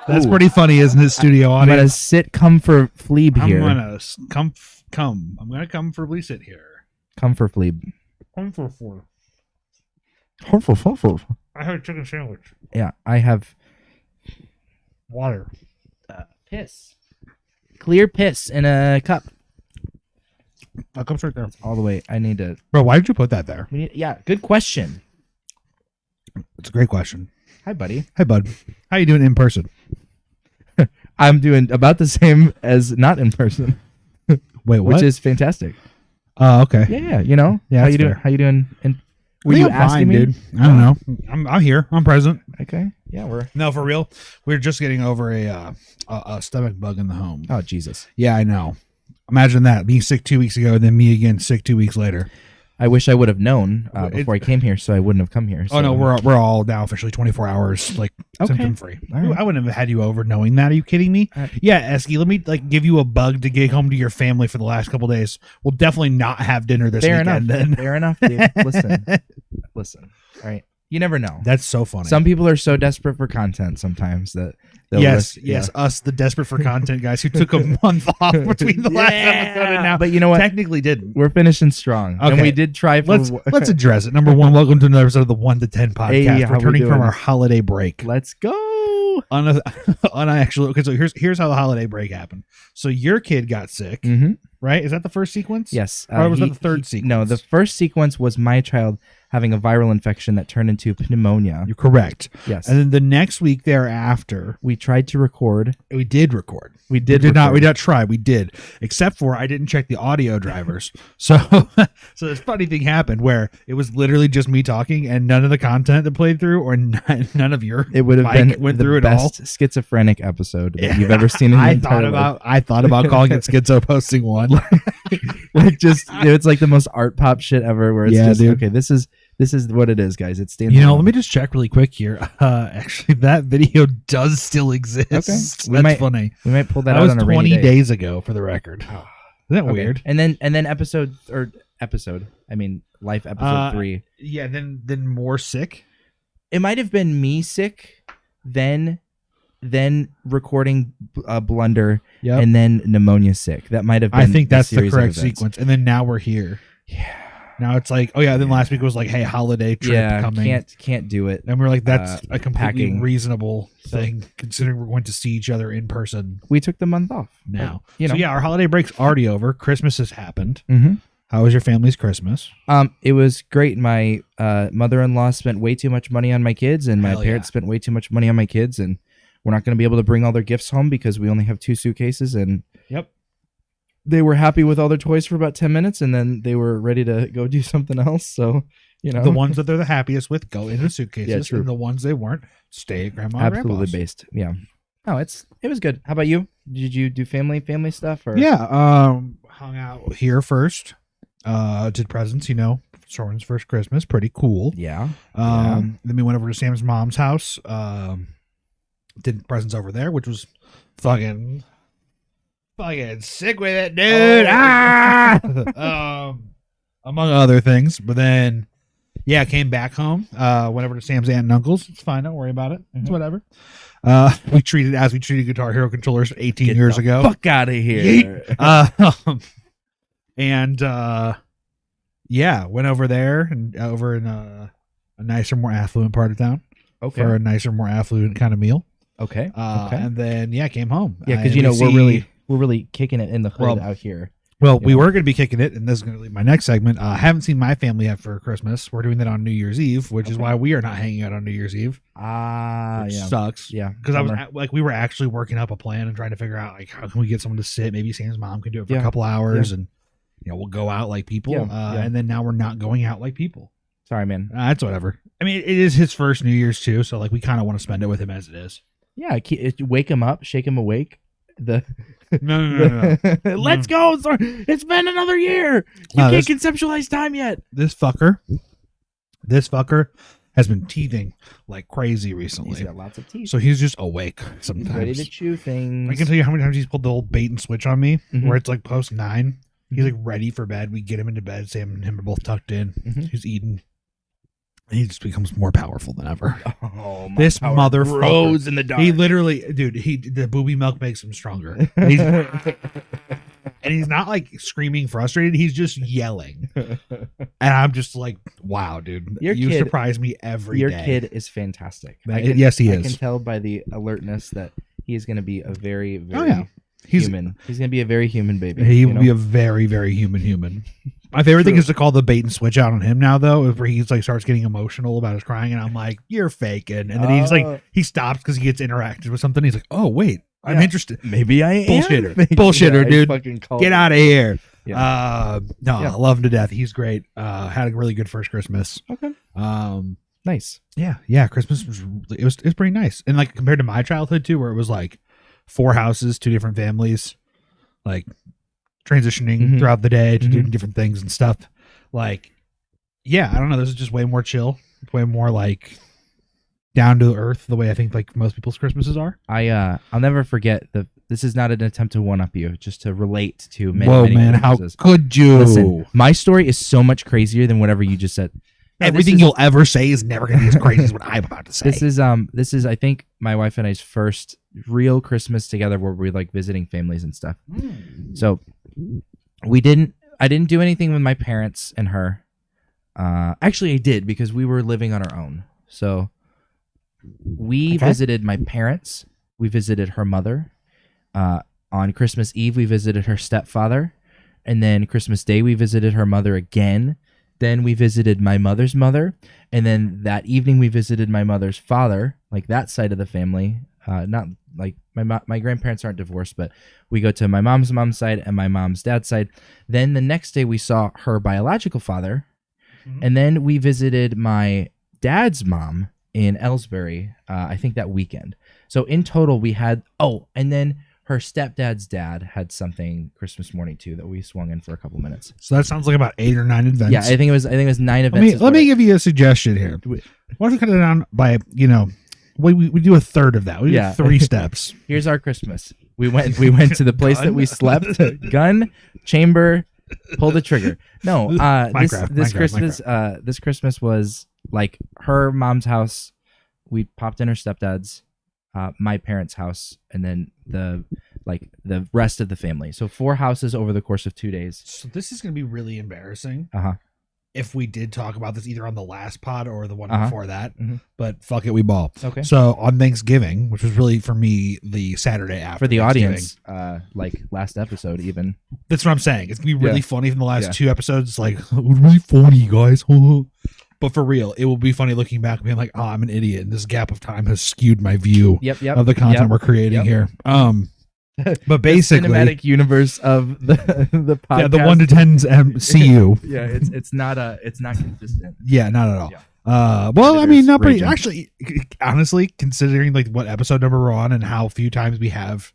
That's pretty funny, isn't it, studio I'm audience? gonna sit comfortably here. I'm gonna come. I'm gonna comfortably sit here. Comfortably. Comfortably. I had a chicken sandwich. Yeah, I have Water. piss. Clear piss in a cup. That cup's right there. All the way. I need to. Bro, why did you put that there? Yeah, good question. It's a great question. Hi, buddy. Hey, bud. How you doing in person? I'm doing about the same as not in person, Wait, what? which is fantastic. Okay. Yeah, you know. Yeah, How that's you doing? fair. How you doing? Were I think you I'm asking fine, me, dude? I don't know. I'm here. I'm present. Okay. Yeah, we're. No, for real. We're just getting over a stomach bug in the home. Oh Jesus! Yeah, I know. Imagine that, being sick 2 weeks ago, and then me again sick 2 weeks later. I wish I would have known before I came here, so I wouldn't have come here. So. Oh no, we're all now officially 24 hours like Okay. symptom free. All right. I wouldn't have had you over knowing that. Are you kidding me? Yeah, Eski, let me give you a bug to get home to your family for the last couple days. We'll definitely not have dinner this Fair weekend. enough. Then Fair enough, dude. Listen. All right. You never know. that's so funny. Some people are so desperate for content sometimes that they'll yes, risk- yes, us the desperate for content guys who took a month off between the last episode and now. But you know what? Technically didn't. We're finishing strong, and Okay. we did try for. Let's address it. Number one, welcome to another episode of the 1 to 10 podcast, Hey, how we returning from doing? our holiday break. Let's go. On actually, okay, so here's how the holiday break happened. So your kid got sick, Mm-hmm. right? Is that the first sequence? Yes. Or was that the third sequence? No, the first sequence was my child having a viral infection that turned into pneumonia. You're correct. Yes. And then the next week thereafter, We tried to record. we did record. We We did not. record. We did try. We did, except for I didn't check the audio drivers. So, so this funny thing happened where it was literally just me talking, and none of the content that played through, or none of your It would have mic been went the through it all. best schizophrenic episode that you've ever seen in your I entire life. I thought about calling it Schizo Posting One. Like just it's like the most art pop shit ever. Where it's Yeah, just dude. okay. This is what it is, guys. It stands. You know, alone. let me just check really quick here. Actually, that video does still exist. Okay. That's funny. We might pull that That out was on a 20 rainy day. days ago, for the record. Isn't that Okay. weird? And then life episode 3. Yeah. Then more sick. It might have been me sick, then recording blunder, Yep. and then pneumonia sick. That might have been. I think that's the series of correct events. sequence. And then now we're here. Yeah. Now it's like, oh yeah. Then last week was like, hey, holiday trip Yeah. coming. Can't do it. And we're like, that's a completely packing. reasonable thing, considering we're going to see each other in person We took the month off now. You know. So yeah, our holiday break's already over. Christmas has happened. Mm-hmm. How was your family's Christmas? It was great. My mother-in-law spent way too much money on my kids, and my Hell parents yeah. spent way too much money on my kids, and we're not going to be able to bring all their gifts home because we only have 2 suitcases. And Yep. they were happy with all their toys for about 10 minutes, and then they were ready to go do something else. So, you know, The ones that they're the happiest with go into suitcases, Yeah, true. and the ones they weren't stay at grandma and absolutely grandpa's. based. Yeah. No, it was good. How about you? Did you do family stuff? Or? Yeah, hung out here first. Did presents, Soren's first Christmas, pretty cool. Yeah. Then we went over to Sam's mom's house. Did presents over there, which was fucking sick with it, dude. Among other things. But then, yeah, came back home. Went over to Sam's aunt and uncle's. It's fine. Don't worry about it. It's whatever. We treated Guitar Hero controllers 18 Get years the ago. Fuck out of here. And yeah, went over there and over in a nicer, more affluent part of town Okay. for a nicer, more affluent kind of meal. Okay. Okay. And then came home. Yeah, because we're really kicking it in the hood out here. Well, we Yeah. were going to be kicking it, and this is going to lead my next segment. I haven't seen my family yet for Christmas. We're doing that on New Year's Eve, which is why we are not hanging out on New Year's Eve. Yeah. Sucks. Yeah. Because we were actually working up a plan and trying to figure out how can we get someone to sit. Maybe Sam's mom can do it for a couple hours, and we'll go out like people. Yeah. And then now we're not going out like people. Sorry, man. That's whatever. I mean, it is his first New Year's too, so we kind of want to spend it with him as it is. Yeah, wake him up, shake him awake. No. Let's go. It's been another year. You can't conceptualize time yet. This fucker has been teething like crazy recently. He's got lots of teeth. So he's just awake He's sometimes. ready to chew things. I can tell you how many times he's pulled the old bait and switch on me, Mhm. where it's like post 9. He's like ready for bed. We get him into bed. Sam and him are both tucked in. Mhm. He's eating. He just becomes more powerful than ever. Oh, my This power motherfucker grows in the dark. He literally, dude, the booby milk makes him stronger. And he's not like screaming frustrated. He's just yelling. And I'm just like, wow, dude. You surprise me every day. Your kid is fantastic. Yes, he is. I can tell by the alertness that he is going to be a very, very He's human. He's going to be a very human baby. He will be a very, very human. My favorite thing is to call the bait and switch out on him now, though, where he's like starts getting emotional about his crying, and I'm like, "You're faking," and then he's like, he stops because he gets interacted with something. He's like, "Oh wait, I'm interested." Maybe I am. Bullshitter, dude. Get out of here. Yeah. I love him to death. He's great. Had a really good first Christmas. Okay. Nice. Yeah. Christmas was pretty nice, and like compared to my childhood too, where it was like 4 houses, 2 different families, like transitioning throughout the day to doing different things and stuff. Like, yeah, I don't know. This is just way more chill, way more like down to earth, the way I think like most people's Christmases are. I'll never forget this is not an attempt to one up you, just to relate to many. Whoa, many man, how could you? Listen, my story is so much crazier than whatever you just said. No, everything you'll ever say is never going to be as crazy as what I'm about to say. This is I think my wife and I's first real Christmas together where we're like visiting families and stuff. So I didn't do anything with my parents and her. Actually I did because we were living on our own. So we visited my parents, we visited her mother. On Christmas Eve we visited her stepfather, and then Christmas Day we visited her mother again. Then we visited my mother's mother, and then that evening we visited my mother's father, like that side of the family. Not like my grandparents aren't divorced, but we go to my mom's side and my mom's dad's side. Then the next day we saw her biological father, and then we visited my dad's mom in Ellsbury, I think that weekend. So in total we had, and then her stepdad's dad had something Christmas morning too that we swung in for a couple minutes. So that sounds like about 8 or 9 events. Yeah, I think it was 9 events. Let me give you a suggestion here. Why don't you cut it down by, we do a third of that. We do 3 steps. Here's our Christmas. We went to the place that we slept. Gun, chamber, pull the trigger. No, this Christmas was like her mom's house. We popped in her stepdad's. My parents' house, and then the rest of the family. So 4 houses over the course of 2 days. So this is going to be really embarrassing. If we did talk about this either on the last pod or the one before that, but fuck it, we ball. Okay. So on Thanksgiving, which was really for me the Saturday after for the audience, like last episode even. That's what I'm saying. It's gonna be really funny from the last 2 episodes. It's like, it was really funny, guys. But for real, it will be funny looking back and being like, I'm an idiot. And this gap of time has skewed my view of the content we're creating here. But basically, the cinematic universe of the podcast. Yeah, the 1 to 10's MCU. It's not consistent. Yeah, not at all. Yeah. Well, I mean, not pretty. Actually, honestly, considering like what episode number we're on and how few times we have.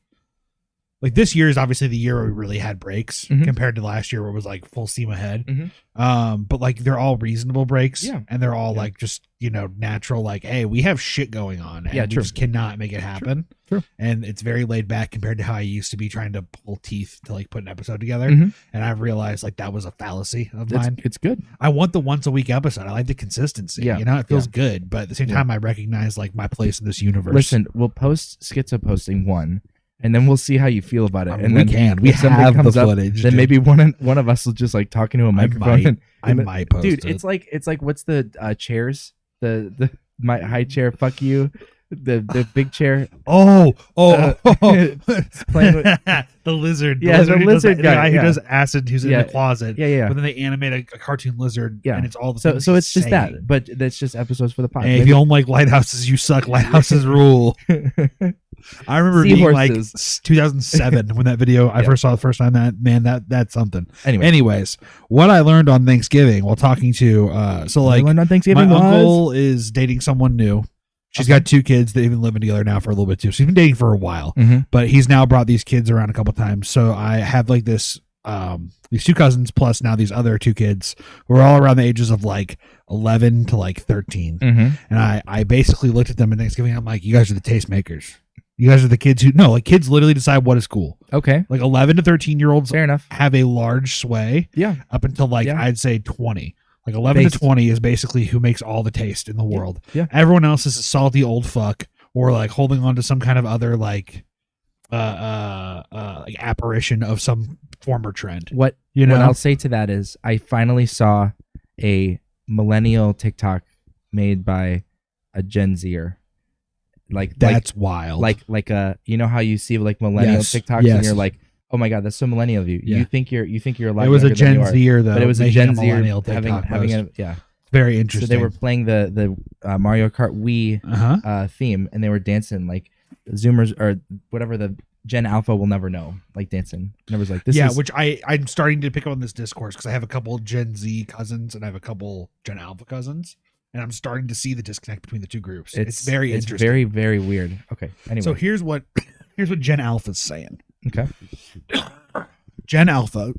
Like this year is obviously the year where we really had breaks compared to last year where it was like full steam ahead. But like they're all reasonable breaks, and they're all like just natural. Like, hey, we have shit going on, and we just cannot make it happen. True. And it's very laid back compared to how I used to be trying to pull teeth to like put an episode together. And I've realized like that was a fallacy of mine. It's good. I want the once a week episode. I like the consistency. It feels good, but at the same time, I recognize like my place in this universe. Listen, we'll post Schizo posting 1. And then we'll see how you feel about it. And then we have the footage. Then maybe one of us will just like talk into a microphone. I might post dude, it. it's like what's the chairs? My high chair, fuck you. The big chair. Playing with the lizard. The lizard guy who does acid, who's in the closet. Yeah. But then they animate a cartoon lizard, and it's all the things so it's he's just saying. that, but that's just episodes for the podcast. Hey, if you don't like lighthouses, you suck. Lighthouses rule. I remember being like 2007 when that video I first saw the first time. That's something. Anyways, what I learned on Thanksgiving while talking to on Thanksgiving my uncle is dating someone new. She's got 2 kids. They've been living together now for a little bit too. She's been dating for a while, but he's now brought these kids around a couple times. So I have like this, these 2 cousins plus now these other 2 kids who are all around the ages of like 11 to like 13. And I basically looked at them at Thanksgiving. I'm like, you guys are the tastemakers. You guys are the kids kids literally decide what is cool. Okay. Like 11 to 13-year-olds fair enough have a large sway. Yeah. Up until I'd say 20. Like 11 to 20 is basically who makes all the taste in the world. Yeah. Everyone else is a salty old fuck or like holding on to some kind of other like apparition of some former trend. What I'll say to that is I finally saw a millennial TikTok made by a Gen Zer. That's wild. Like you know how you see like millennial TikToks and you're like, oh my god, that's so millennial of you. Yeah. You think you're a lot. It was a Gen Zer though, but it was a Gen Zer having a very interesting. So they were playing the Mario Kart Wii theme, and they were dancing like Zoomers or whatever the Gen Alpha will never know, like dancing. And it was like this. Yeah, which I'm starting to pick up on this discourse because I have a couple Gen Z cousins and I have a couple Gen Alpha cousins, and I'm starting to see the disconnect between the two groups. It's very interesting. It's very, very weird. Okay. Anyway, so here's what Gen Alpha's saying. Okay. Gen Alpha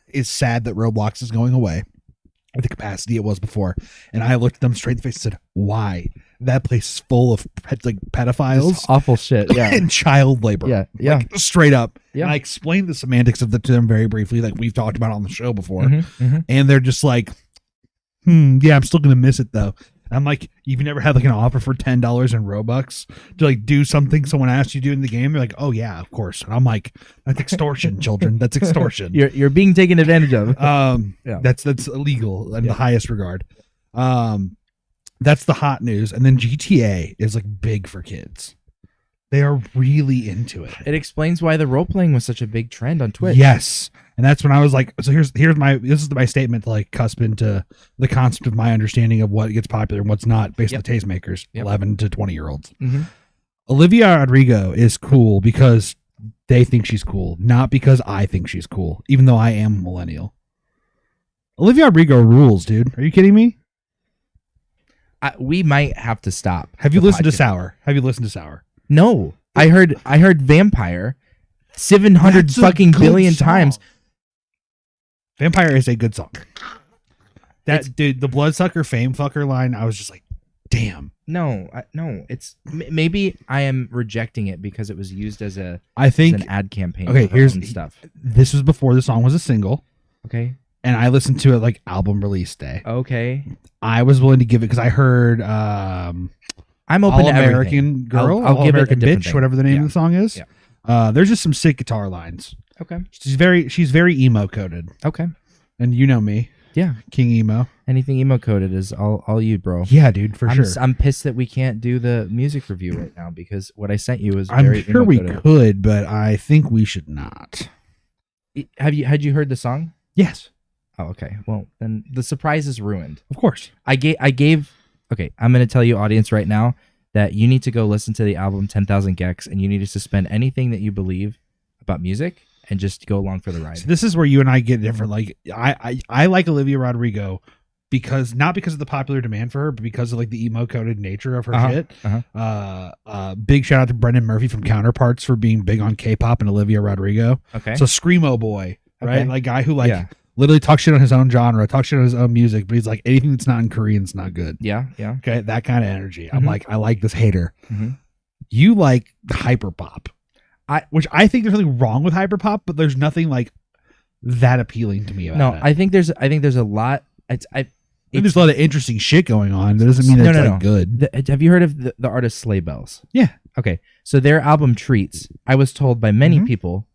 is sad that Roblox is going away at the capacity it was before. And I looked them straight in the face and said, why? That place is full of pedophiles. Just awful shit. Yeah. And child labor. Yeah. Yeah. Like, straight up. Yeah. And I explained the semantics of the to them very briefly, like we've talked about on the show before. And they're just like, yeah, I'm still going to miss it though. I'm like, you've never had like an offer for $10 in Robux to like do something someone asked you to do in the game? They're like, oh yeah, of course. And I'm like, that's extortion, children. That's extortion. You're being taken advantage of. That's illegal in the highest regard. That's the hot news. And then GTA is like big for kids. They are really into it. It explains why the role playing was such a big trend on Twitch. Yes. And that's when I was like, so this is my statement to like cusp into the concept of my understanding of what gets popular and what's not based on the tastemakers, 11 to 20 year olds. Olivia Rodrigo is cool because they think she's cool, not because I think she's cool, even though I am a millennial. Olivia Rodrigo rules, dude. Are you kidding me? We might have to stop. Have you listened to Sour? Have you listened to Sour? No. I heard Vampire 700 fucking billion times. Vampire is a good song. Dude, the Bloodsucker Fame Fucker line, I was just like, damn. No, it's maybe I am rejecting it because it was used as an ad campaign. Okay, here's stuff. This was before the song was a single. Okay. And I listened to it like album release day. Okay. I was willing to give it because I heard I'm open All to American everything. Girl, I'll All give American it a different Bitch, thing. whatever the name of the song is. Yeah. There's just some sick guitar lines. Okay. She's very emo coded. Okay. And you know me. Yeah. King emo. Anything emo coded is all you, bro. Yeah, dude, for sure. I'm pissed that we can't do the music review right now because what I sent you was I'm very sure we emo-coded. could, but I think we should not. Had you heard the song? Yes. Oh, okay. Well, then the surprise is ruined. Of course. I gave. Okay, I'm going to tell you, audience, right now that you need to go listen to the album 10,000 Gex, and you need to suspend anything that you believe about music and just go along for the ride. So this is where you and I get different. Like I like Olivia Rodrigo not because of the popular demand for her, but because of like the emo coded nature of her shit. Big shout out to Brendan Murphy from Counterparts for being big on K-pop and Olivia Rodrigo. Okay. So Screamo boy, right? Okay. Like guy who literally talks shit on his own genre, talks shit on his own music, but he's like anything that's not in Korean is not good. Yeah. Yeah. Okay. That kind of energy. I'm like, I like this hater. You like hyperpop. Which I think there's nothing wrong with hyperpop, but there's nothing like that appealing to me about it. I think there's a lot. There's a lot of interesting shit going on. That doesn't mean that it's good. Have you heard of the artist Sleigh Bells? Yeah. Okay. So their album Treats, I was told by many people,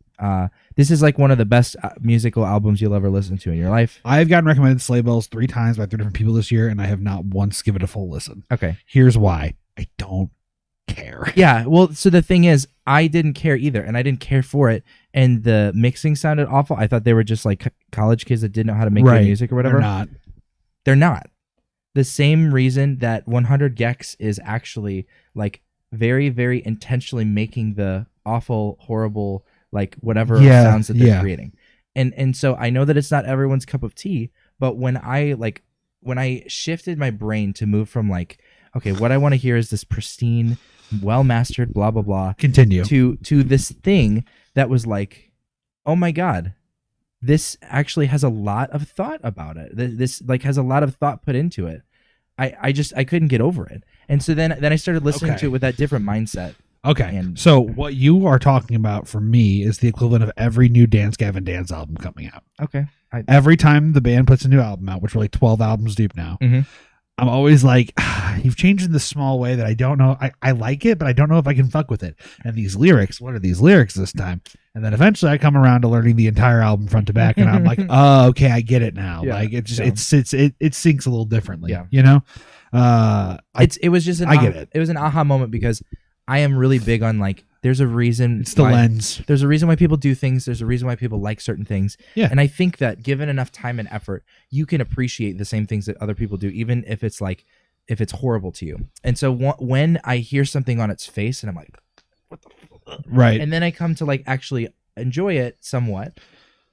this is like one of the best musical albums you'll ever listen to in your life. I've gotten recommended Sleigh Bells 3 times by 3 different people this year, and I have not once given it a full listen. Okay. Here's why. I don't care. Yeah. Well, so the thing is, I didn't care either, and I didn't care for it, and the mixing sounded awful. I thought they were just like college kids that didn't know how to make their music or whatever. They're not. The same reason that 100 Gex is actually like very, very intentionally making the awful, horrible, like whatever sounds that they're creating. And so I know that it's not everyone's cup of tea, but when I shifted my brain to move from like, okay, what I want to hear is this pristine, well mastered, blah blah blah. Continue to this thing that was like, oh my god, this actually has a lot of thought about it. This like has a lot of thought put into it. I couldn't get over it, and so then I started listening to it with that different mindset. Okay. And- So what you are talking about for me is the equivalent of every new Dance Gavin Dance album coming out. Okay. Every time the band puts a new album out, which we're like 12 albums deep now, Mhm. I'm always like, you've changed in this small way that I don't know. I like it, but I don't know if I can fuck with it. And these lyrics, what are these lyrics this time? And then eventually I come around to learning the entire album front to back, and I'm like, oh, okay, I get it now. Yeah, like it just yeah. it sinks a little differently. Yeah. You know? It was just I get it. It was an aha moment because I am really big on like there's a reason. It's the lens. There's a reason why people do things. There's a reason why people like certain things. Yeah. And I think that given enough time and effort, you can appreciate the same things that other people do, even if it's horrible to you. And so when I hear something on its face and I'm like, what the fuck? Right. And then I come to like actually enjoy it somewhat.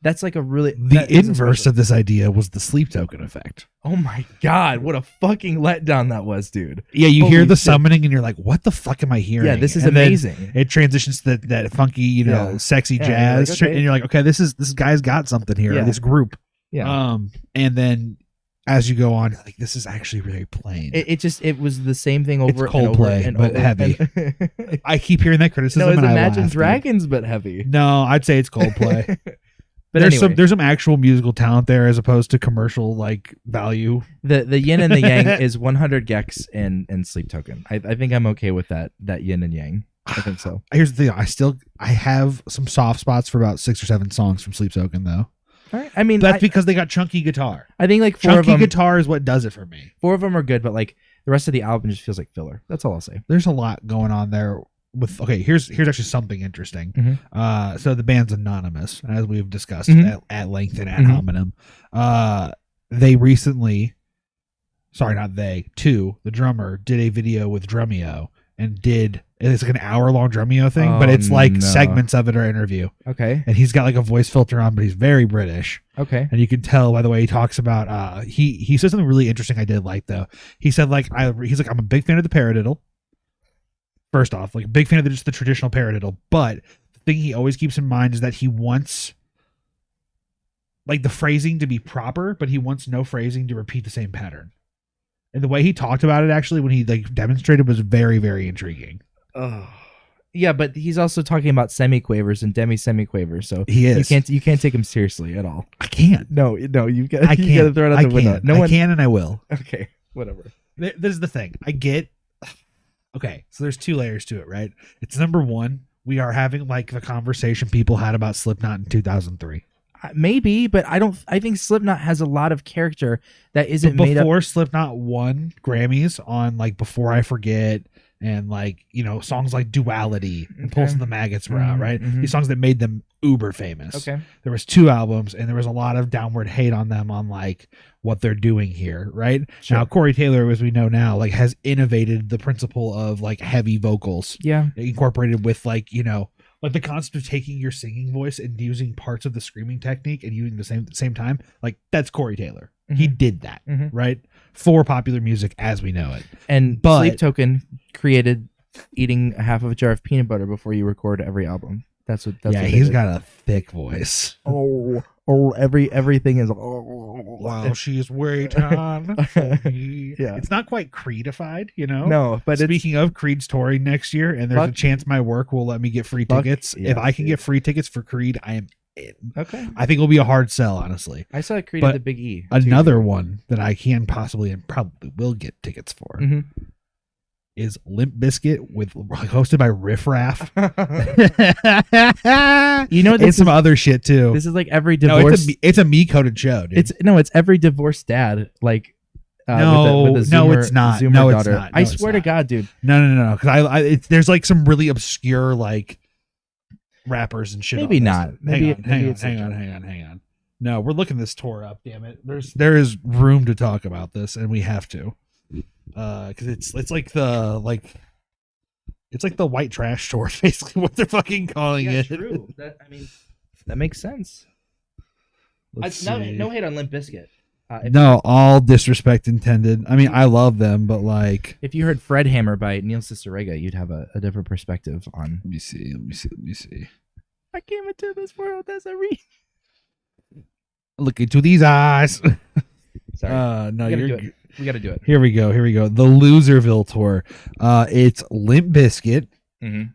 That's like the inverse of this idea was the Sleep Token effect. Oh my God, what a fucking letdown that was, dude. Yeah, you Holy hear the shit. summoning and you're like, what the fuck am I hearing? Yeah, this is and then amazing. It transitions to that funky, sexy Yeah, jazz. you're like, okay. And you're like, okay, this guy's got something here, Yeah. this group. Yeah. And then as you go on, you're like, this is actually really plain. It was the same thing over It's and over Coldplay, and but over. heavy. I keep hearing that criticism. No, it's and I Imagine laugh, Dragons, but heavy. No, I'd say it's Coldplay. But there's there's some actual musical talent there as opposed to commercial like value. The yin and the yang is 100 gex and Sleep Token. I think I'm okay with that yin and yang. I think so. Here's the thing. I have some soft spots for about 6 or 7 songs from Sleep Token though. All right. I mean, that's because they got chunky guitar. I think like chunky guitar is what does it for me. 4 of them are good, but like the rest of the album just feels like filler. That's all I'll say. There's a lot going on there. Here's actually something interesting. Mm-hmm. So the band's anonymous, as we've discussed at length and ad Mm-hmm. hominem. They recently, the drummer did a video with Drumeo and it's like an hour-long Drumeo thing, but it's like segments of it are interview. Okay. And he's got like a voice filter on, but he's very British. Okay. And you can tell by the way he talks about. He said something really interesting. I did like though. He said he's like I'm a big fan of the paradiddle. First off, like big fan of just the traditional paradiddle, but the thing he always keeps in mind is that he wants like the phrasing to be proper, but he wants no phrasing to repeat the same pattern. And the way he talked about it actually when he like demonstrated was very, very intriguing. Oh. Yeah, but he's also talking about semiquavers and demi-semiquavers, so he is. You can't take him seriously at all. I can't. No, you got I you got to throw it out the window. I can and I will. Okay, whatever. This is the thing. I get. Okay, so there's 2 layers to it, right? It's number 1, we are having like the conversation people had about Slipknot in 2003. Maybe, but I think Slipknot has a lot of character that isn't made up. Before Slipknot won Grammys on like Before I Forget and like, songs like Duality and Pulse of the Maggots were out, right? These songs that made them uber famous. Okay. There was 2 albums and there was a lot of downward hate on them on like what they're doing here, right? Sure. Now Corey Taylor, as we know now, like has innovated the principle of like heavy vocals. Yeah. Incorporated with like, like the concept of taking your singing voice and using parts of the screaming technique and using the same time, like that's Corey Taylor. He did that, right? For popular music as we know it. And Sleep Token created eating half of a jar of peanut butter before you record every album. That's what he's got a thick voice. Everything is wow, she's waiting on me. Yeah. It's not quite Creedified, No, but speaking of, Creed's touring next year, and there's a chance my work will let me get free tickets. Yeah, if I can get free tickets for Creed, I am in. Okay. I think it'll be a hard sell, honestly. I saw Creed at the Big E. Another one that I can possibly and probably will get tickets for is Limp Bizkit hosted by Riff Raff. And some other shit too. This is like every divorce. No, it's a me-coded show, dude. It's every divorced dad like. With a Zoomer, it's not. Zoomer No, daughter. it's not. I swear to God, dude. No. Because there's like some really obscure like rappers and shit. Maybe not. Hang on. No, we're looking this tour up. Damn it. There is room to talk about this, and we have to. Because it's like the white trash tour, basically what they're fucking calling it. True. That makes sense. No hate on Limp Bizkit. No, all disrespect intended. I mean, I love them, but like, if you heard Fred Hammer by Neil Cicerega, you'd have a different perspective on. Let me see. I came into this world as a look into these eyes. Sorry. No, we got to do it. Here we go. The Loserville tour. It's Limp Bizkit,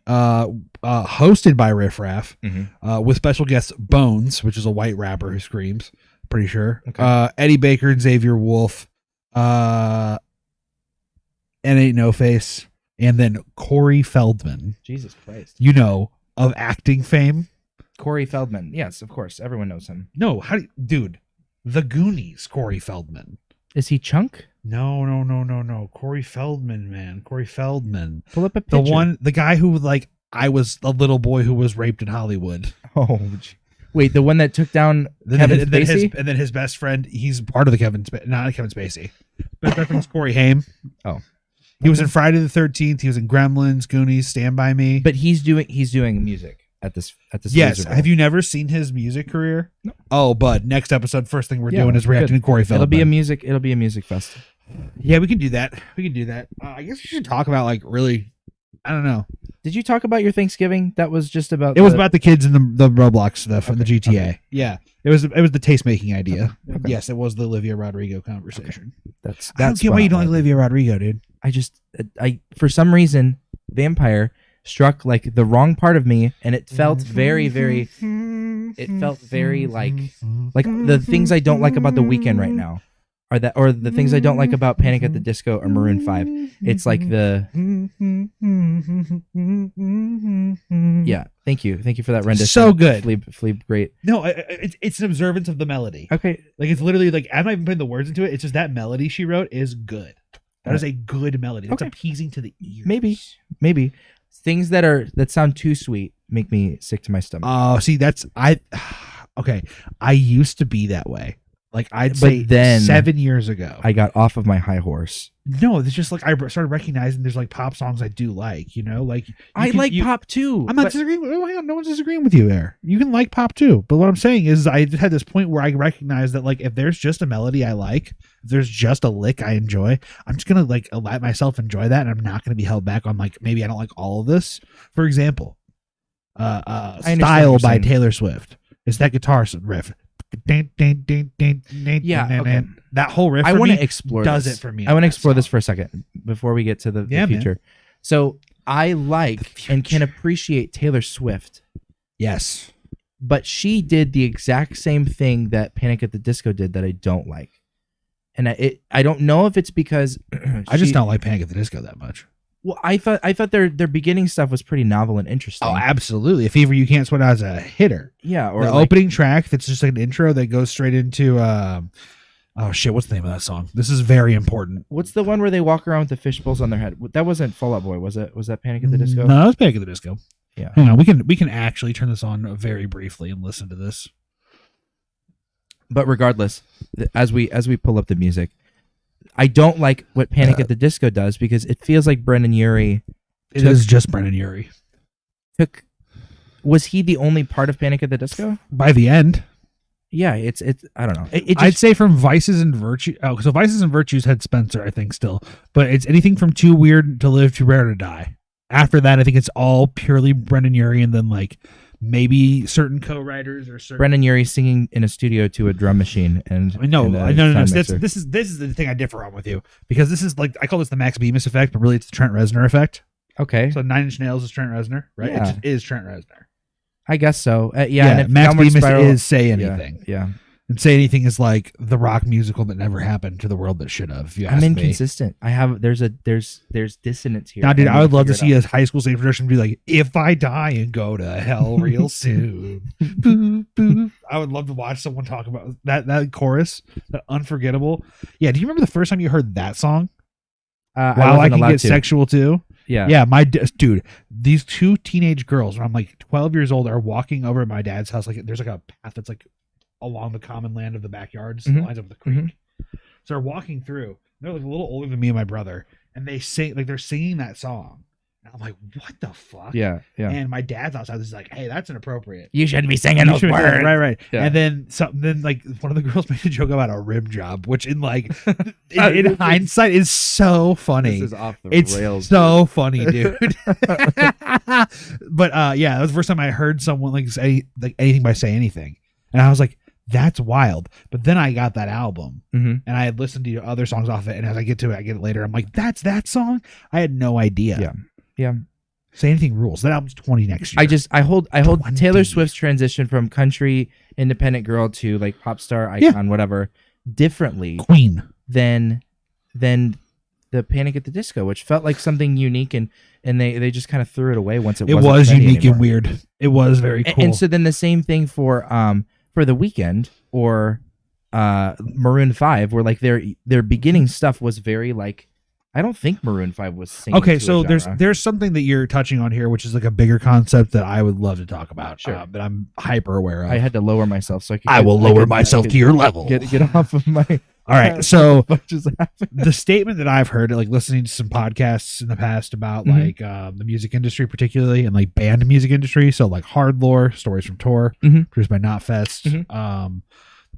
hosted by Riff Raff, Mm-hmm. with special guest Bones, which is a white rapper who screams. Pretty sure. Okay. Eddie Baker and Xavier Wolf, and Ain't No Face, and then Corey Feldman. Jesus Christ. You know, of acting fame. Corey Feldman. Yes, of course. Everyone knows him. No, dude, The Goonies. Corey Feldman. Is he Chunk? No. Corey Feldman, man. Corey Feldman. Pull up a picture. The guy who I was a little boy who was raped in Hollywood. Oh, wait, the one that took down Kevin Spacey? And then his best friend, he's part of the not Kevin Spacey. Best friend was Corey Haim. Oh. He was in Friday the 13th. He was in Gremlins, Goonies, Stand By Me. But he's doing music at this Yes. laser Have you never seen his music career? No. Oh, bud. Next episode, first thing we're doing is reacting to Corey Feldman. It'll be a music fest. Yeah, we can do that. I guess we should talk about really, I don't know. Did you talk about your Thanksgiving? That was just about It was about the kids and the Roblox stuff and the GTA. Okay. Yeah. It was the taste making idea. Okay. Yes, it was the Olivia Rodrigo conversation. Okay. I don't get why you don't like Olivia Rodrigo, dude. I for some reason, Vampire struck like the wrong part of me, and it felt very, very. It felt very like the things I don't like about The Weeknd right now are the things I don't like about Panic at the Disco or Maroon 5. It's like yeah. Thank you for that rendition. So good. Fleeb, great. No, it's an observance of the melody. Okay, It's literally I'm not even putting the words into it. It's just that melody she wrote is good. That is a good melody. It's appeasing to the ears. Maybe things that sound too sweet make me sick to my stomach. Oh, see, okay. I used to be that way. I'd But say then 7 years ago. I got off of my high horse. No, it's just I started recognizing there's pop songs I do like, I like pop too. I'm not disagreeing. Oh, hang on, no one's disagreeing with you there. You can like pop too. But what I'm saying is I just had this point where I recognize that if there's just a melody I like, if there's just a lick I enjoy, I'm just going to let myself enjoy that, and I'm not going to be held back on maybe I don't like all of this. For example, Style by Taylor Swift. It's that guitar riff. Yeah, okay. That whole riff I want to explore does this. it for me. I want to explore this for a second before we get to the future. Man. So I like and can appreciate Taylor Swift. Yes. But she did the exact same thing that Panic at the Disco did that I don't like. And I don't know if it's because I just don't like Panic at the Disco that much. Well, I thought their beginning stuff was pretty novel and interesting. Oh, absolutely. If Fever You Can't Sweat as a hitter. Yeah, or the opening track that's just an intro that goes straight into oh shit, what's the name of that song? This is very important. What's the one where they walk around with the fishbowls on their head? That wasn't Fall Out Boy, was it? Was that Panic at the Disco? No, it was Panic at the Disco. Yeah. Hang on, we can actually turn this on very briefly and listen to this. But regardless, as we pull up the music, I don't like what Panic at the Disco does because it feels like Brendan Urie. It is just Brendan Urie. Was he the only part of Panic at the Disco? By the end. Yeah, it's I don't know. I'd say from Vices and Virtues. Oh, so Vices and Virtues had Spencer, I think, still. But it's anything from Too Weird to Live, Too Rare to Die. After that, I think it's all purely Brendan Urie, and then maybe certain co-writers or certain Brendan Urie singing in a studio to a drum machine and no. This is the thing I differ on with you, because this is I call this the Max Bemis effect, but really it's the Trent Reznor effect. Okay, so 9 Inch Nails is Trent Reznor, right? Yeah. It just is Trent Reznor. I guess so. Yeah, and Max Bemis is Say Anything. Yeah. And Say Anything is like the rock musical that never happened to the world that should have. I'm inconsistent. There's dissonance here. Now, dude, I would love to see a high school stage production be like, "If I die and go to hell real soon." Boo, boo. I would love to watch someone talk about that chorus, that unforgettable. Yeah, do you remember the first time you heard that song? Wow, I Can Get Sexual Too. Yeah, dude, these two teenage girls when I'm 12 years old are walking over at my dad's house. There's a path that's along the common land of the backyards, lines up the creek. Mm-hmm. So they're walking through. They're a little older than me and my brother, and they sing they're singing that song. And I'm like, what the fuck? Yeah. And my dad's outside. This is like, hey, that's inappropriate. You shouldn't be singing those words. Right. Yeah. And then one of the girls made a joke about a rim job, which in in hindsight is so funny. This is off the rails. It's so funny, dude. But yeah, that was the first time I heard someone say anything by Say Anything, and I was like, that's wild. But then I got that album, and I had listened to other songs off it, and as I get to it, I get it later. I'm like, that's that song? I had no idea. Yeah. Say Anything rules. That album's 20 next year. I hold 20. Taylor Swift's transition from country independent girl to like pop star icon, whatever, differently Queen than the Panic at the Disco, which felt like something unique, and they just kind of threw it away once it was unique anymore. and weird. It was very cool. And so then the same thing for The Weeknd or Maroon 5, where like their beginning stuff was very like, I don't think Maroon 5 was singing. Okay, to so a genre. there's something that you're touching on here, which is like a bigger concept that I would love to talk about. Sure. That I'm hyper aware of. I had to lower myself so I will lower myself to your level. Get off of my. All right, so what just happened? the statement that I've heard, like listening to some podcasts in the past about like the music industry, particularly, and like band music industry. So like Hard Lore, Stories from Tour, produced by Knotfest,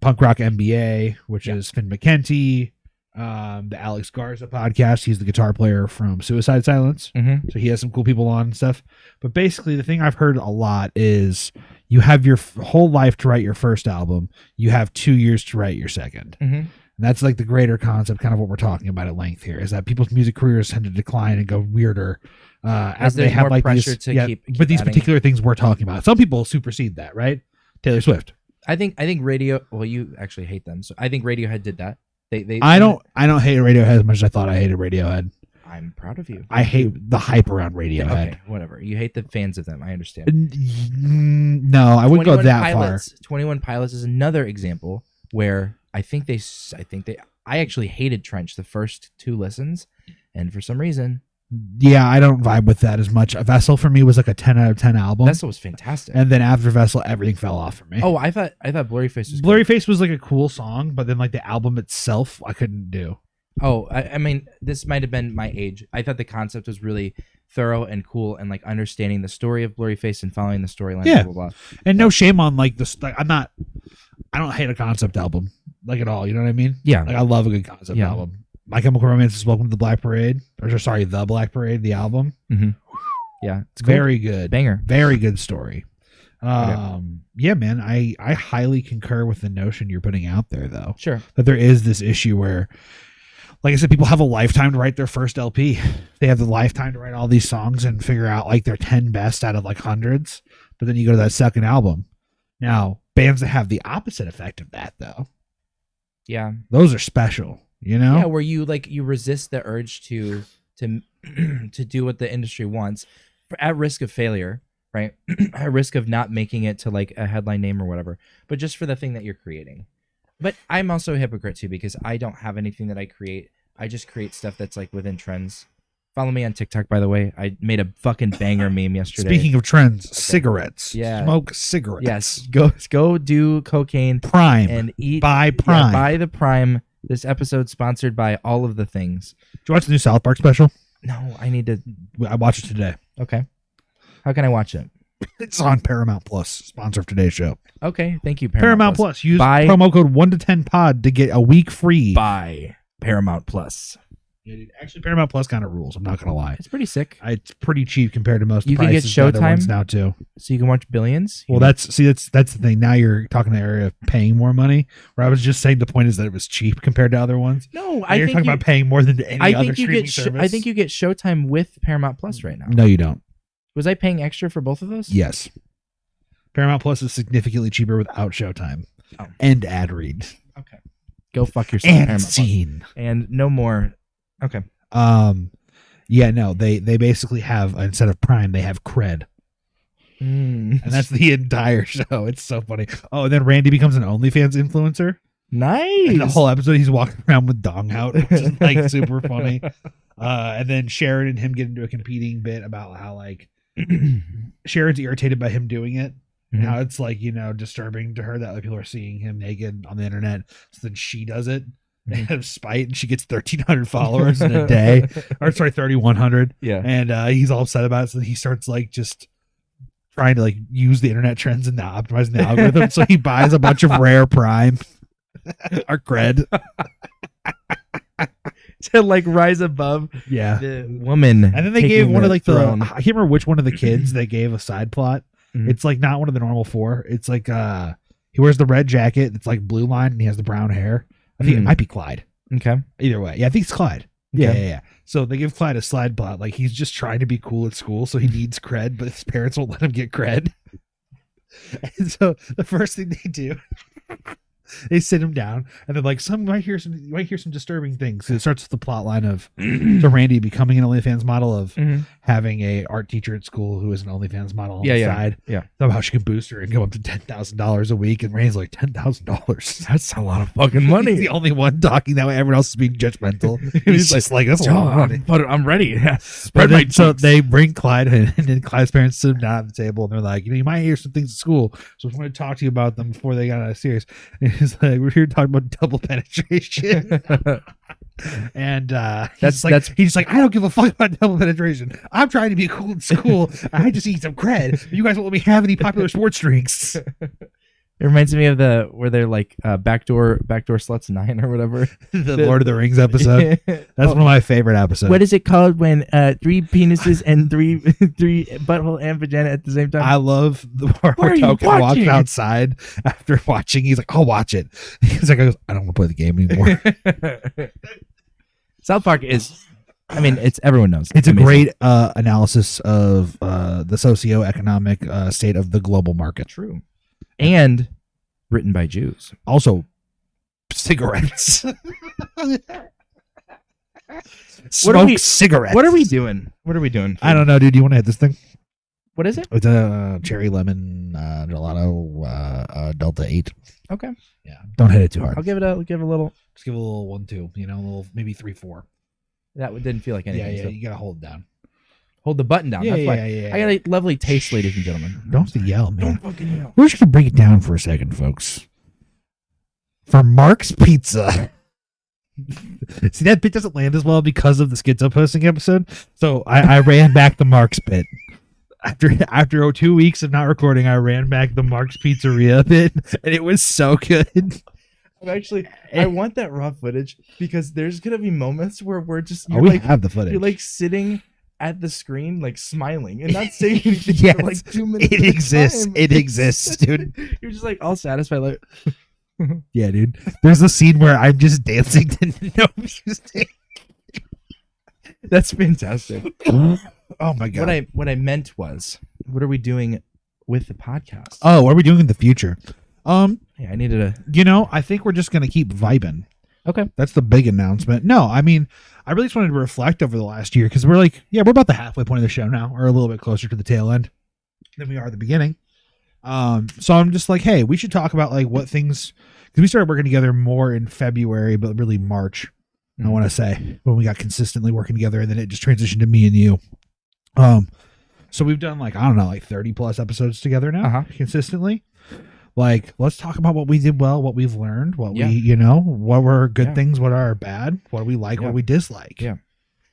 Punk Rock MBA, which is Finn McKenty, the Alex Garza podcast. He's the guitar player from Suicide Silence. So he has some cool people on and stuff. But basically, the thing I've heard a lot is you have your whole life to write your first album. You have 2 years to write your second. And that's like the greater concept, kind of what we're talking about at length here, is that people's music careers tend to decline and go weirder as they have like pressure these, to keep but these adding. particular things we're talking about. Some people supersede that, right? Taylor Swift. I think Radio. Well, you actually hate them, so I think Radiohead did that. I don't hate Radiohead as much as I thought I hated Radiohead. I'm proud of you. I hate the hype around Radiohead. Okay, whatever. You hate the fans of them. I understand. No, I wouldn't go that far. 21 Pilots is another example where I actually hated Trench the first 2 listens, and for some reason, yeah, I don't vibe with that as much. Vessel for me was like a 10 out of 10 album. Vessel was fantastic, and then after Vessel, everything fell off for me. Oh, I thought Blurry Face was Blurry Face was like a cool song, but then like the album itself, I couldn't do. Oh, I mean, this might have been my age. I thought the concept was really thorough and cool, and like understanding the story of Blurry Face and following the storyline. Yeah, blah, blah, blah. And no shame on like this. Like, I don't hate a concept album like at all. You know what I mean? Yeah. Like I love a good concept album. My Chemical Romance is Welcome to the Black Parade. Or sorry, The Black Parade, the album. Yeah, it's cool. Very good. Banger. Very good story. Yeah, man, I highly concur with the notion you're putting out there, though. Sure. That there is this issue where, like I said, people have a lifetime to write their first LP. They have the lifetime to write all these songs and figure out like their 10 best out of like hundreds. But then you go to that second album. Now, bands that have the opposite effect of that, though. Yeah. Those are special, you know? Yeah, where you resist the urge to do what the industry wants at risk of failure, right? At risk of not making it to like a headline name or whatever, but just for the thing that you're creating. But I'm also a hypocrite too, because I don't have anything that I create. I just create stuff that's like within trends. Follow me on TikTok, by the way. I made a fucking banger meme yesterday. Speaking of trends, cigarettes. Yeah. Smoke cigarettes. Yes. Go do cocaine. Prime. And eat. Buy Prime. Yeah, buy the Prime. This episode sponsored by all of the things. Did you watch the new South Park special? No, I need to. I watched it today. Okay. How can I watch it? It's on Paramount Plus, sponsor of today's show. Okay, thank you, Paramount Plus. Use promo code 1to10pod to get a week free. Buy Paramount Plus. Yeah, dude, actually, Paramount Plus kind of rules. I'm not gonna lie. It's pretty sick. It's pretty cheap compared to most. You can get Showtime now too, so you can watch Billions. Well, that's the thing. Now you're talking the area of paying more money. Where I was just saying the point is that it was cheap compared to other ones. No, you're talking about paying more than any other streaming service. I think you get Showtime with Paramount Plus right now. No, you don't. Was I paying extra for both of those? Yes. Paramount Plus is significantly cheaper without Showtime and ad read. Okay, go fuck yourself. And Paramount scene Plus. And no more. Okay. Yeah, no, they basically have, instead of Prime, they have Cred. And that's the entire show. It's so funny. Oh, and then Randy becomes an OnlyFans influencer. Nice. And the whole episode he's walking around with dong out, which is like super funny. And then Sharon and him get into a competing bit about how like Sharon's irritated by him doing it. And how it's like, disturbing to her that like people are seeing him naked on the internet. So then she does it. Out of spite, and she gets 1,300 followers in a day, or sorry, 3,100. Yeah, and he's all upset about it. So he starts like just trying to like use the internet trends and optimizing the algorithm. So he buys a bunch of rare Prime or Cred to like rise above. Yeah, the woman. And then they gave one of like I can't remember which one of the kids they gave a side plot. It's like not one of the normal 4. It's like he wears the red jacket. It's like blue line, and he has the brown hair. I think it might be Clyde. Okay. Either way. Yeah, I think it's Clyde. Yeah. So they give Clyde a slide plot. Like, he's just trying to be cool at school, so he needs cred, but his parents won't let him get cred. And so the first thing they do, they sit him down, and they're like, you might hear some disturbing things. So it starts with the plot line of so Randy becoming an OnlyFans model, of having a art teacher at school who is an OnlyFans model on the side. Yeah. Somehow she can boost her and go up to $10,000 a week. And Randy's like, $10,000? That's a lot of fucking money. He's the only one talking that way. Everyone else is being judgmental. He's just like, that's a lot of money. But I'm ready. So they bring Clyde in, and then Clyde's parents sit him down at the table, and they're like, you might hear some things at school, so I want to talk to you about them before they got out of serious. And he's like, we're here to talk about double penetration. And he's like, I don't give a fuck about double penetration. I'm trying to be cool in school. I just need some cred. You guys won't let me have any popular sports drinks. It reminds me of where they're like backdoor sluts 9 or whatever. the Lord of the Rings episode. That's one of my favorite episodes. What is it called when 3 penises and three butthole and vagina at the same time? I love the part where Token walks outside after watching. He's like, I'll watch it. He's like, I don't want to play the game anymore. South Park is, I mean, everyone knows. It's a great analysis of the socioeconomic state of the global market. True. And written by Jews. Also, cigarettes. Smoke cigarettes. What are we doing? I don't know, dude. Do you want to hit this thing? What is it? It's a cherry lemon gelato Delta 8. Okay. Yeah. Don't hit it too hard. I'll give it a little. Just give it a little 1-2. A little maybe 3-4. That didn't feel like anything. Yeah. So. You gotta hold it down. Hold the button down. That's why. I got a lovely taste, ladies and gentlemen. Don't yell, man. Don't fucking yell. We're just gonna break it down for a second, folks. For Mark's Pizza. See, that bit doesn't land as well because of the schizo posting episode. So I ran back the Mark's bit. After 2 weeks of not recording, I ran back the Mark's Pizzeria bit, and it was so good. I want that raw footage because there's gonna be moments where we're just have the footage. You're like sitting at the screen, like smiling and not saying anything yes, for like 2 minutes. It exists. It exists, dude. You're just like all satisfied, like yeah, dude. There's a scene where I'm just dancing to no music. That's fantastic. Oh my god. What I meant was, what are we doing with the podcast? Oh, what are we doing in the future? Yeah, I needed I think we're just gonna keep vibing. Okay. That's the big announcement. No, I mean, I really just wanted to reflect over the last year because we're about the halfway point of the show now, or a little bit closer to the tail end than we are at the beginning. So I'm just like, hey, we should talk about like what things, because we started working together more in February, but really March, I want to say, when we got consistently working together, and then it just transitioned to me and you. So we've done like 30 plus episodes together now, consistently. Like, let's talk about what we did well, what we've learned, what we, what were good things, what are bad, what do we like, what we dislike.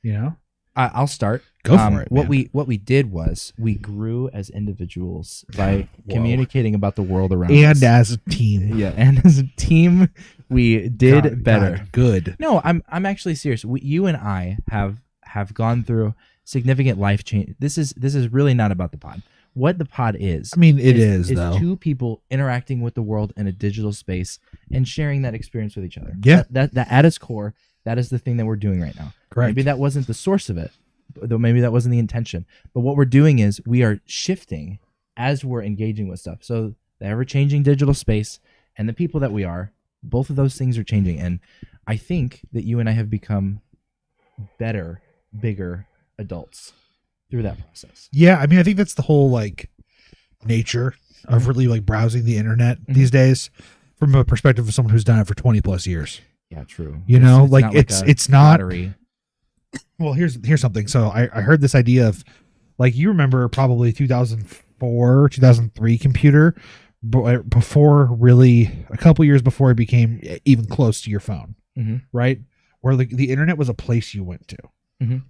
Yeah. I'll start. Go for it. What we did was we grew as individuals by communicating about the world around us. And as a team. Yeah, and as a team, we did better. God, good. No, I'm actually serious. You and I have gone through significant life change. This is really not about the pod. What the pod is, I mean, it is though. Two people interacting with the world in a digital space and sharing that experience with each other. Yeah. That at its core, that is the thing that we're doing right now. Correct. Maybe that wasn't the source of it, though maybe that wasn't the intention. But what we're doing is we are shifting as we're engaging with stuff. So the ever-changing digital space and the people that we are, both of those things are changing. And I think that you and I have become better, bigger adults through that process. Yeah, I mean, I think that's the whole like nature of really like browsing the internet these days from a perspective of someone who's done it for 20 plus years. Yeah, true. It's not it's not. Lottery. Well, here's something. So I heard this idea of like, you remember probably 2004, 2003 computer before, really a couple years before it became even close to your phone, right? Where the internet was a place you went to.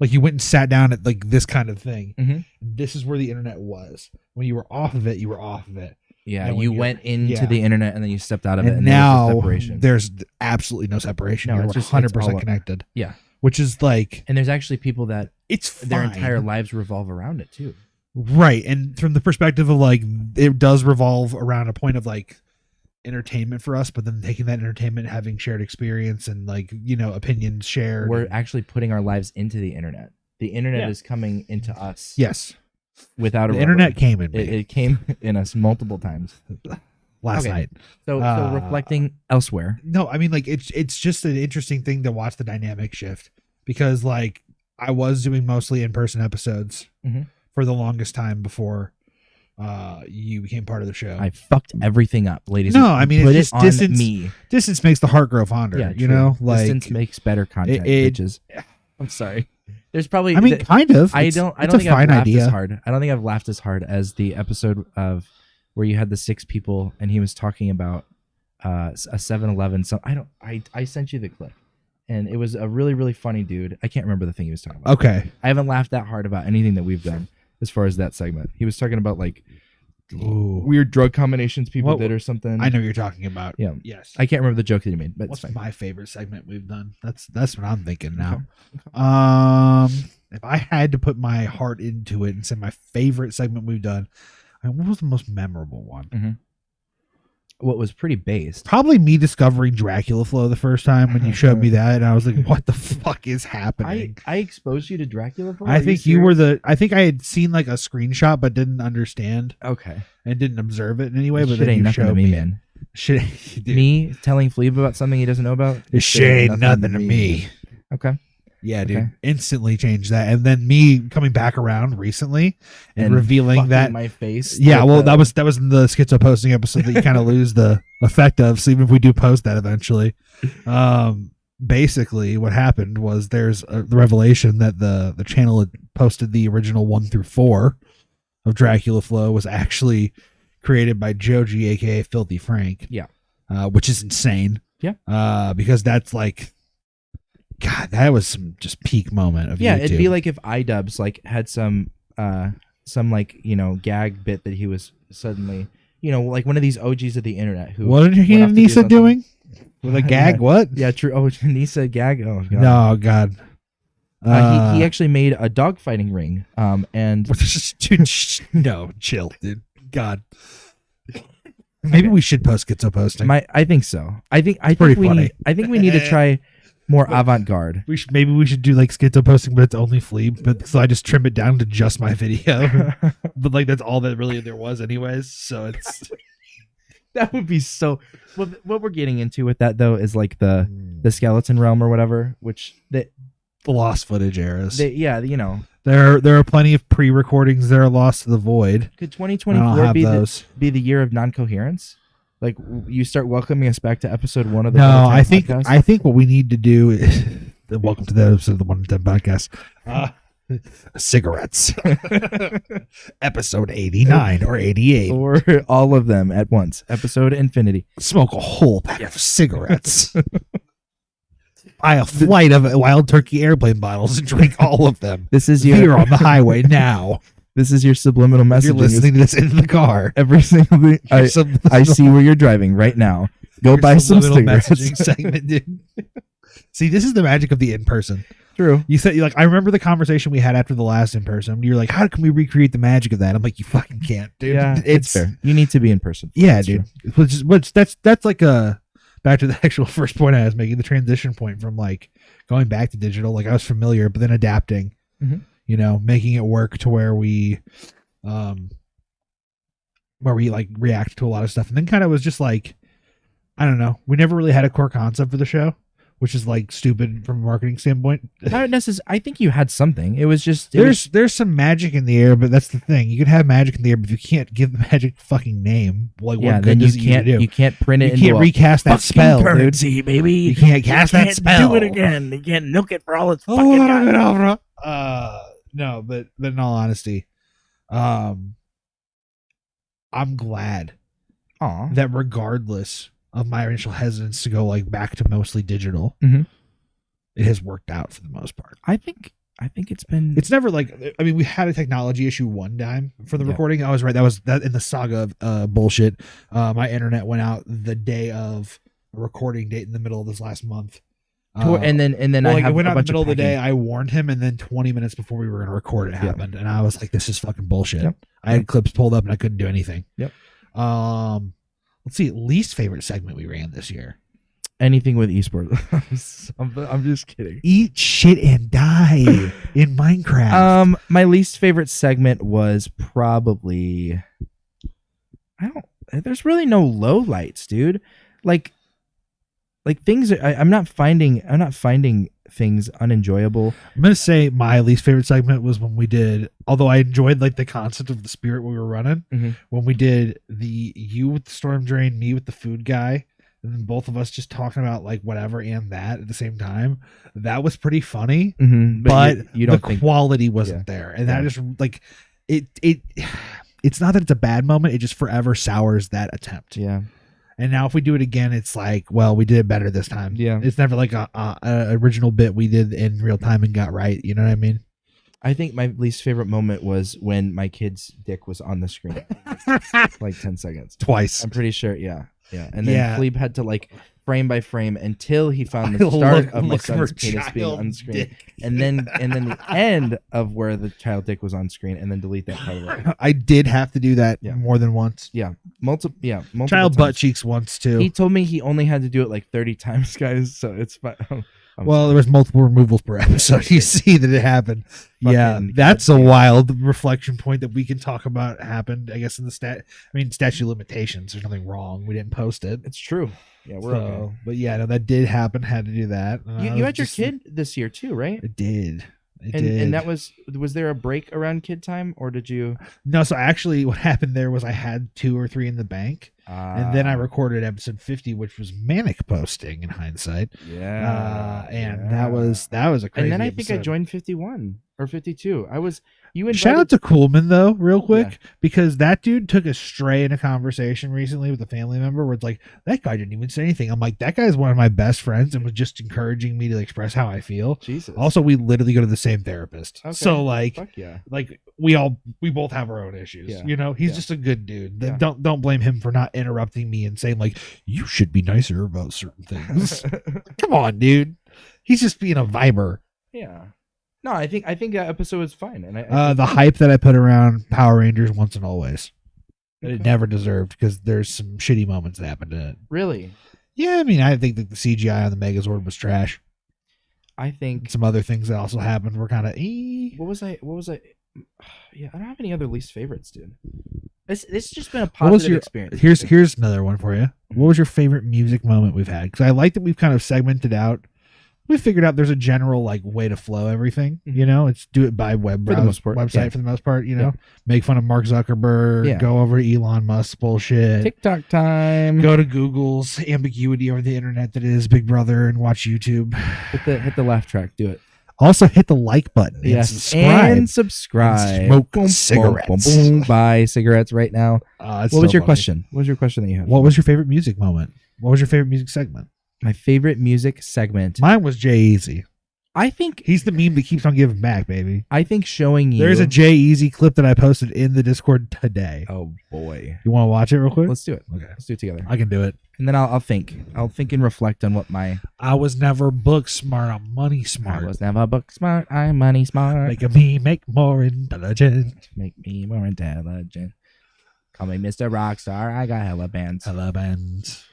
Like you went and sat down at like this kind of thing. This is where the internet was. When you were off of it, you were off of it. Yeah, you went into the internet and then you stepped out of it. And now there's absolutely no separation. You're 100% connected. Yeah. Which is like... And there's actually people that their fine. entire lives revolve around it too. Right. And from the perspective of like, it does revolve around a point of like, entertainment for us, but then taking that entertainment, having shared experience and like, opinions shared. We're actually putting our lives into the internet. The internet is coming into us. Yes. Without the internet came in me. It came in us multiple times. Last night. So reflecting elsewhere. No, I mean, like it's just an interesting thing to watch the dynamic shift, because like I was doing mostly in-person episodes for the longest time before you became part of the show. I fucked everything up, ladies. No, I mean, it's just distance. Me. Distance makes the heart grow fonder. Yeah, like distance makes better content. Bitches. I'm sorry. There's probably. I mean, kind of. I don't think I've laughed as hard. I don't think I've laughed as hard as the episode of where you had the 6 people and he was talking about a 7-Eleven. So I sent you the clip, and it was a really, really funny dude. I can't remember the thing he was talking about. Okay. I haven't laughed that hard about anything that we've done as far as that segment. He was talking about like weird drug combinations people did or something. I know what you're talking about. Yeah. Yes. I can't remember the joke that he made, but what's it's fine. my favorite segment we've done? That's what I'm thinking now. Okay. If I had to put my heart into it and say my favorite segment we've done, I mean, what was the most memorable one? What was pretty based? Probably me discovering Dracula Flow the first time when you showed me that, and I was like, "What the fuck is happening?" I exposed you to Dracula Flow. I think you were I think I had seen like a screenshot but didn't understand. Okay. And didn't observe it in any way. But then you nothing showed to me, man. Shit, me telling Fleeb about something he doesn't know about. It ain't nothing to me. Okay. Yeah, dude. Okay. Instantly changed that. And then me coming back around recently and revealing that my face. Yeah, well, that was in the schizo posting episode that you kind of lose the effect of. So even if we do post that eventually, basically what happened was there's the revelation that the channel had posted the original 1 through 4 of Dracula Flow was actually created by Joji, aka Filthy Frank. Yeah. Which is insane. Yeah. Because that's like, God, that was some just peak moment of YouTube. It'd be like if iDubbbz like had some like, gag bit that he was suddenly, like one of these OGs of the internet who. What did he and Nisa doing? With a gag? Yeah. What? Yeah, true. Oh, Nisa gag. Oh god. No, God. He actually made a dog fighting ring. And dude, no, chill, dude. God. Maybe we should post schizo posting. I think so. I think we need to try more avant-garde. Maybe we should do like schizo posting, but it's only Fleeb. But so I just trim it down to just my video. But like that's all that really there was, anyways. So it's that would be so. What we're getting into with that though is like the skeleton realm or whatever, which the lost footage eras. There are plenty of pre-recordings that are lost to the void. Could 2024 be the year of non-coherence? Like you start welcoming us back to episode 1 of the I think what we need to do is welcome to the episode of the 110 podcast. Cigarettes. Episode 89 or 88. Or all of them at once. Episode infinity. Smoke a whole pack of cigarettes. Buy a flight of Wild Turkey airplane bottles and drink all of them. This is You're on the highway now. This is your subliminal message. You're listening to this in the car. Every single thing. I see where you're driving right now. Go buy some cigarettes. Messaging segment, dude. See, this is the magic of the in-person. True. You said I remember the conversation we had after the last in-person. You're like, how can we recreate the magic of that? I'm like, you fucking can't, dude. Yeah, it's fair. You need to be in person. Yeah, dude. Which that's like a back to the actual first point I was making, the transition point from like going back to digital. Like I was familiar, but then adapting. Mm-hmm. Making it work to where we like react to a lot of stuff. And then kind of was just like, I don't know. We never really had a core concept for the show, which is like stupid from a marketing standpoint. Not necessarily. I think you had something. It was just there's some magic in the air, but that's the thing. You can have magic in the air, but if you can't give the magic a fucking name, like what good does it do? You can't print it. You can't recast that spell, currency, dude. Baby. You can't cast that spell. Do it again. You can't milk it for all its fucking. No, but in all honesty, I'm glad that regardless of my initial hesitance to go like back to mostly digital, it has worked out for the most part. I think it's never like, I mean, we had a technology issue one time for the recording. I was right. That was that in the saga of bullshit. My internet went out the day of a recording date in the middle of this last month. And then it went out in the middle of the day. I warned him, and then 20 minutes before we were going to record, it happened, and I was like, "This is fucking bullshit." Yep. I had clips pulled up, and I couldn't do anything. Yep. Let's see. Least favorite segment we ran this year. Anything with esports. I'm just kidding. Eat shit and die in Minecraft. My least favorite segment was probably there's really no lowlights, dude. Like things I'm not finding things unenjoyable. I'm gonna say my least favorite segment was when we did, although I enjoyed like the concept of the spirit we were running, when we did the you with the storm drain, me with the food guy, and then both of us just talking about like whatever and that at the same time. That was pretty funny, but you don't the quality wasn't there, and that just like it's not that it's a bad moment, it just forever sours that attempt. Yeah. And now if we do it again, it's like, well, we did it better this time. Yeah. It's never like a original bit we did in real time and got right. You know what I mean? I think my least favorite moment was when my kid's dick was on the screen. Like 10 seconds. Twice. I'm pretty sure. Yeah. Yeah. And then Fleeb had to like frame by frame until he found the start of my son's penis being on screen. And then the end of where the child dick was on screen, and then delete that part of it. I did have to do that more than once. Yeah. Multiple child times. Butt cheeks once too. He told me he only had to do it like 30 times, guys. So it's fine. Well, there was multiple removals per episode. You see that it happened. That's a wild reflection point that we can talk about happened, I guess, in the statute of limitations. There's nothing wrong. We didn't post it. It's true. Yeah, we're okay. But yeah, no, that did happen. Had to do that. You had your kid this year too, right? It did. And that was there a break around kid time, or did you? No, so actually what happened there was I had 2 or 3 in the bank, and then I recorded episode 50, which was manic posting in hindsight. That was a crazy. And then I episode. think I joined 51 or 52. Shout out to Coolman though, real quick, because that dude took a stray in a conversation recently with a family member where it's like, that guy didn't even say anything. I'm like, that guy's one of my best friends and was just encouraging me to express how I feel. Jesus. Also, we literally go to the same therapist. Okay. So like, fuck yeah. Like we both have our own issues. Yeah. You know, he's just a good dude. Yeah. Don't blame him for not interrupting me and saying like, you should be nicer about certain things. Come on, dude. He's just being a viber. Yeah. No, I think that episode was fine, and the hype that I put around Power Rangers once and always, that it never deserved, because there's some shitty moments that happened in it. Really? Yeah, I mean, I think that the CGI on the Megazord was trash. I think some other things that also happened were kind of. What was I? Yeah, I don't have any other least favorites, dude. It's just been a positive experience. Here's another one for you. What was your favorite music moment we've had? Because I like that we've kind of segmented out. We figured out there's a general like way to flow everything. You know, it's do it by website for the most part. You know, make fun of Mark Zuckerberg, go over to Elon Musk's bullshit, TikTok time, go to Google's ambiguity over the internet that is Big Brother, and watch YouTube. Hit the laugh track. Do it. Also hit the like button. And subscribe. Smoke cigarettes. Buy cigarettes right now. What was your question? What was your question that you had? What was your favorite music moment? What was your favorite music segment? My favorite music segment. Mine was Jay-Z. I think he's the meme that keeps on giving back, baby. I think showing you. There's a Jay-Z clip that I posted in the Discord today. Oh boy. You want to watch it real quick? Let's do it. Okay. Let's do it together. I can do it. And then I'll think. I'll think and reflect on what my. I was never book smart. I'm money smart. I was never book smart. I'm money smart. Making me more intelligent. Make me more intelligent. Call me Mr. Rockstar. I got hella bands. Hella bands.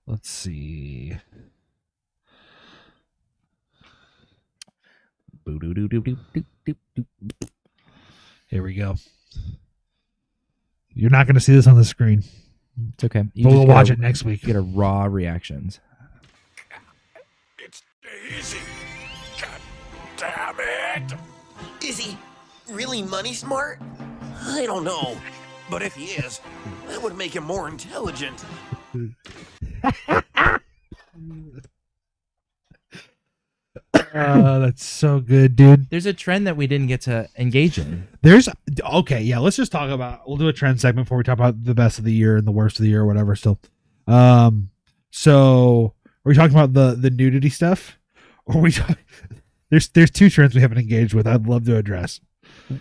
Let's see. Here we go. You're not going to see this on the screen. It's okay. We'll watch it next week. Get a raw reactions. It's easy. God damn it. Is he really money smart? I don't know. But if he is, that would make him more intelligent. That's so good, dude. There's a trend that we didn't get to engage in. Let's just talk about, we'll do a trend segment before we talk about the best of the year and the worst of the year or whatever still. So are we talking about the nudity stuff? Or are we there's 2 trends we haven't engaged with I'd love to address.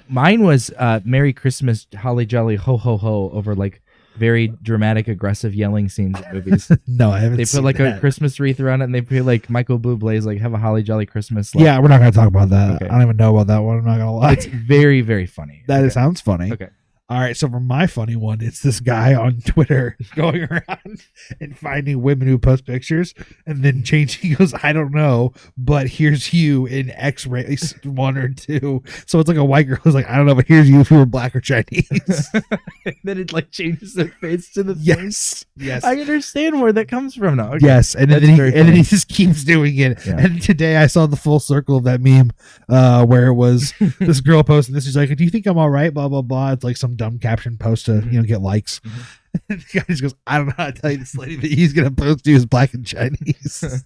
Mine was Merry Christmas, Holly Jolly, Ho Ho Ho over like very dramatic, aggressive yelling scenes in movies. No, I haven't. They put like a Christmas wreath around it, and they put like Michael Bublé's like "Have a Holly Jolly Christmas." Like, yeah, we're not going to talk about that. Okay. I don't even know about that one. I'm not going to lie. It's very, very funny. It sounds funny. Okay. All right, so for my funny one, it's this guy on Twitter going around and finding women who post pictures and then changing. He goes, I don't know, but here's you in X race 1 or 2. So it's like a white girl who's like, I don't know, but here's you if you were black or Chinese. And then it like changes their face to the Yes. Yes. I understand where that comes from now. Okay. Yes, and then, he just keeps doing it. Yeah. And today I saw the full circle of that meme where it was this girl posting this. She's like, do you think I'm all right? Blah, blah, blah. It's like some dumb caption post to, get likes. And the guy just goes, I don't know how to tell you this lady that he's going to post you as black and Chinese.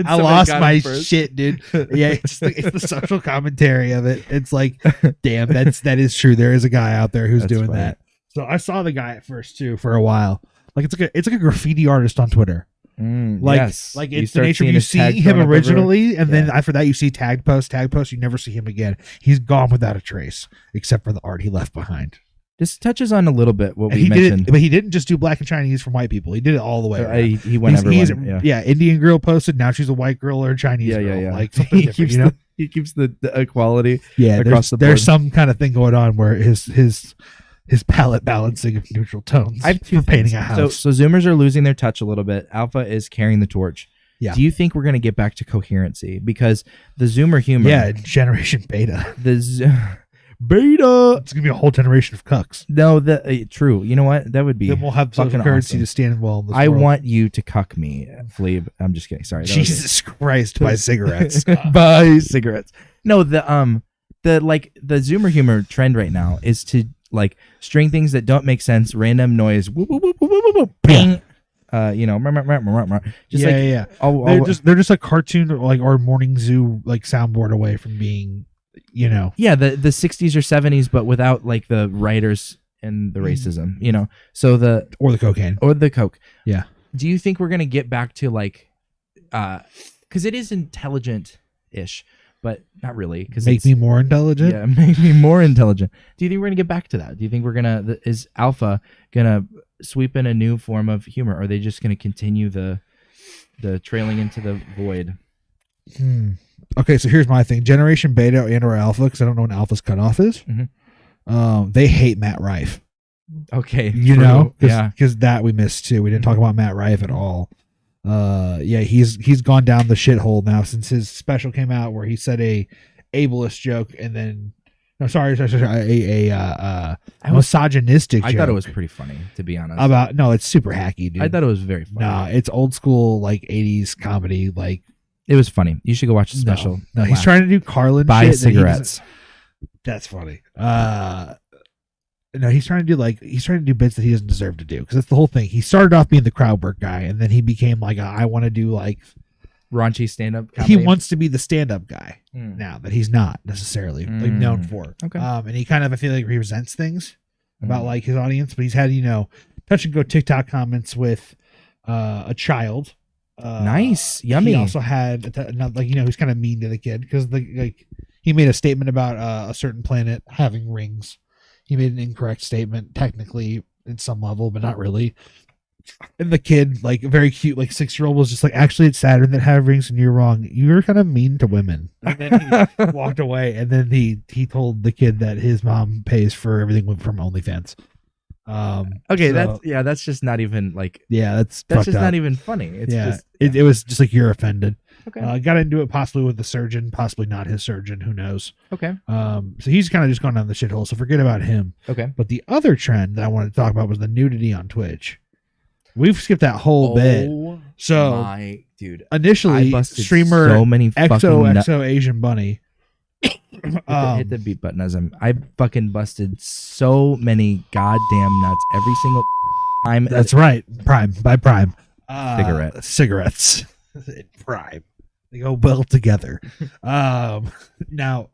I lost my shit, dude. Yeah, it's the social commentary of it. It's like, damn, that is true. There is a guy out there who's doing funny. that. So I saw the guy at first too for a while. Like it's like a graffiti artist on Twitter. It's the nature of you see him originally, and then after that you see tag post. You never see him again. He's gone without a trace, except for the art he left behind. This touches on a little bit what we He mentioned. did it, but he didn't just do black and Chinese from white people. He did it all the way around. He went everyone. Indian girl posted. Now she's a white girl or a Chinese girl. Yeah. Like something different, he keeps the equality. Yeah, across the board. There's some kind of thing going on where his palette balancing of neutral tones. I have two painting a house. So Zoomers are losing their touch a little bit. Alpha is carrying the torch. Yeah. Do you think we're going to get back to coherency? Because the Zoomer humor. Yeah, generation beta. Beta. It's gonna be a whole generation of cucks. No, true. You know what? That would be. Then we'll have fucking currency awesome. to stand well in this I world. want you to cuck me, Fleeb. I'm just kidding. Sorry. Jesus Christ! Buy cigarettes. Buy cigarettes. No, the Zoomer humor trend right now is to like string things that don't make sense, random noise, whoop, whoop, whoop, whoop, whoop, whoop, bing. They're just a cartoon or morning zoo soundboard away from being, the 60s or 70s, but without like the writers and the racism, so or the cocaine or the coke. Yeah. Do you think we're gonna get back to because it is intelligent-ish, but not really? Because make me more intelligent. Yeah, make me more intelligent. Do you think we're gonna get back to that? Do you think is Alpha gonna sweep in a new form of humor? Or are they just gonna continue the trailing into the void? Okay, so here's my thing: Generation Beta and or Alpha, because I don't know when Alpha's cutoff is. They hate Matt Rife. Okay, because that we missed too. We didn't talk about Matt Rife at all. He's gone down the shithole now since his special came out, where he said a ableist joke, and then a misogynistic joke. I thought it was pretty funny, to be honest. It's super hacky, dude. I thought it was very funny. No, it's old school 80s comedy. It was funny. You should go watch the special. No, he's trying to do Carlin buy shit cigarettes. That's funny. No, he's trying to do bits that he doesn't deserve to do, because that's the whole thing. He started off being the crowd work guy, and then he became I want to do raunchy stand-up He comedy. wants to be the stand-up guy now that he's not necessarily known for. Okay. And he kind of, I feel like, resents things about his audience, but he's had touch and go TikTok comments with a child. Nice, yummy. He also had he's kind of mean to the kid because he made a statement about a certain planet having rings. He made an incorrect statement, technically, at some level, but not really. And the kid, very cute, 6-year-old, was just actually, it's Saturn that have rings, and you're wrong. You're kind of mean to women. And then he walked away, and then he told the kid that his mom pays for everything from OnlyFans. Okay, that's just not even that's just up. not even funny. It's just it was just you're offended. Okay. Got into it possibly with the surgeon, possibly not his surgeon. Who knows? Okay. So he's kind of just gone down the shithole. So forget about him. Okay. But the other trend that I wanted to talk about was the nudity on Twitch. We've skipped that whole bit. So my dude, initially, streamer so many XOXO Asian Bunny. Hit the beat button as I fucking busted so many goddamn nuts every single time. That's right. Prime by Prime. Cigarettes. Prime. They go well together. Now,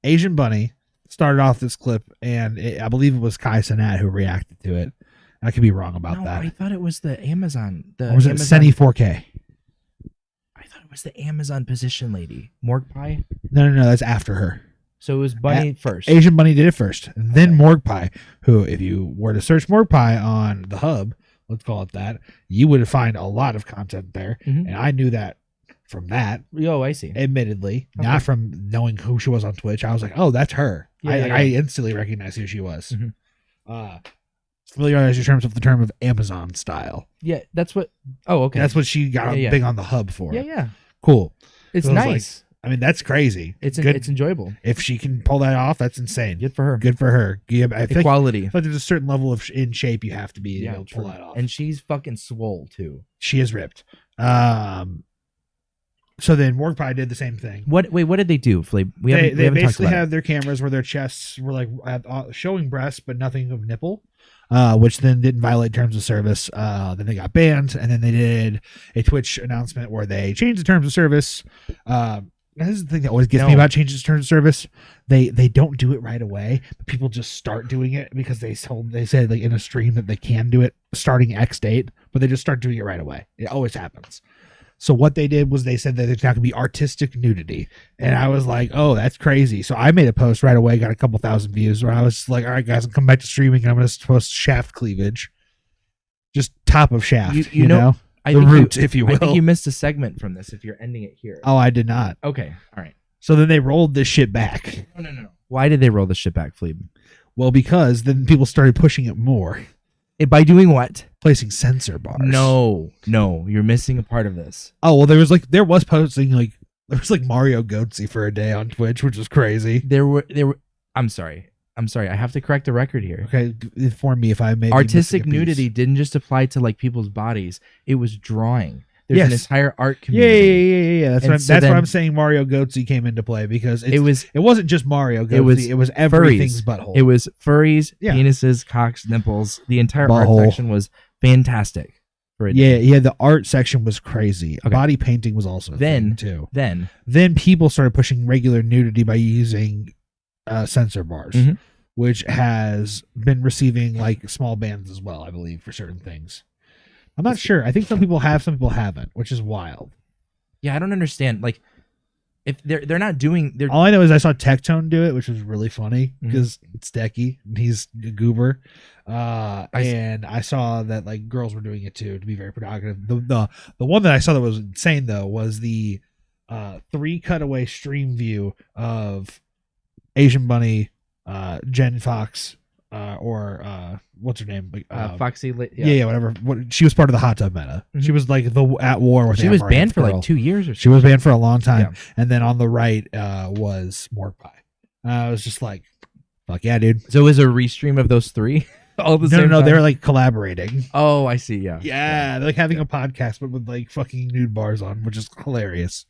Asian Bunny started off this clip, and I believe it was Kai Cenat who reacted to it. I could be wrong about that. I thought it was the Amazon. Or was it Seni 4K? I thought it was the Amazon position lady. Morgue Pie? No, that's after her. So it was Bunny first. Asian Bunny did it first. And then Morgue Pie, who, if you were to search Morgue Pie on the hub, let's call it that, you would find a lot of content there. And I knew that from that. Oh, I see. Admittedly, not from knowing who she was on Twitch. I was like, oh, that's her. I instantly recognized who she was. Familiarize your terms with the term of Amazon style. Yeah, that's what. Oh, okay. That's what she got big on the hub for. Yeah. Cool. It's So I was nice. I mean, that's crazy. It's good. It's enjoyable. If she can pull that off, that's insane. Good for her. Good for her. Yeah, I feel Equality. like there's a certain level of in shape you have to be able to pull true. that off. And she's fucking swole too. She is ripped. So then Morg Pie did the same thing. What did they do, Flabe? They haven't basically talked about have their cameras where their chests were like showing breasts, but nothing of nipple, which then didn't violate terms of service. Then they got banned, and then they did a Twitch announcement where they changed the terms of service. This is the thing that always gets me about changes to terms of service. They don't do it right away, but people just start doing it because they said like in a stream that they can do it starting X date, but they just start doing it right away. It always happens. So what they did was they said that there's not going to be artistic nudity. And I was like, oh, that's crazy. So I made a post right away, got a couple thousand views where I was like, all right, guys, I'm coming back to streaming and I'm going to post shaft cleavage. Just top of shaft, you know? The root, if you will. I think you missed a segment from this if you're ending it here. Oh, I did not. Okay. All right. So then they rolled this shit back. No. Why did they roll this shit back, Fleeb? Well, because then people started pushing it more. By doing what? Placing sensor bars. No, you're missing a part of this. Oh, well, there was posting like Mario Goatsy for a day on Twitch, which was crazy. There were I'm sorry. I have to correct the record here. Okay, inform me if I made artistic nudity didn't just apply to like people's bodies. It was drawing. There's an entire art community. Yeah. That's what I'm saying. Mario Goatsy came into play because it wasn't just Mario Goatsy. It was everything's butthole. It was furries, penises, cocks, nipples. The entire butthole. art section was fantastic. The art section was crazy. Okay. Body painting was also a thing too. Then people started pushing regular nudity by using censor bars, which has been receiving like small bans as well, I believe, for certain things. I'm not sure. I think some people have, some people haven't, which is wild. Yeah, I don't understand. Like, if they're not doing, all I know is I saw Tectone do it, which was really funny because it's Decky and he's a goober. And I saw that like girls were doing it too, to be very provocative. The one that I saw that was insane though was the 3 cutaway stream view of Asian Bunny, Jen Fox, or what's her name? Foxy. Yeah, whatever. She was part of the hot tub meta. She was like at war with. She was banned for like 2 years or something. She was banned for a long time. Yeah. And then on the right was Morg Pie. I was just like, fuck yeah, dude. So it was a restream of those 3 all the same time? No, they were like collaborating. Oh, I see. Yeah. They're like having a podcast but with like fucking nude bars on, which is hilarious.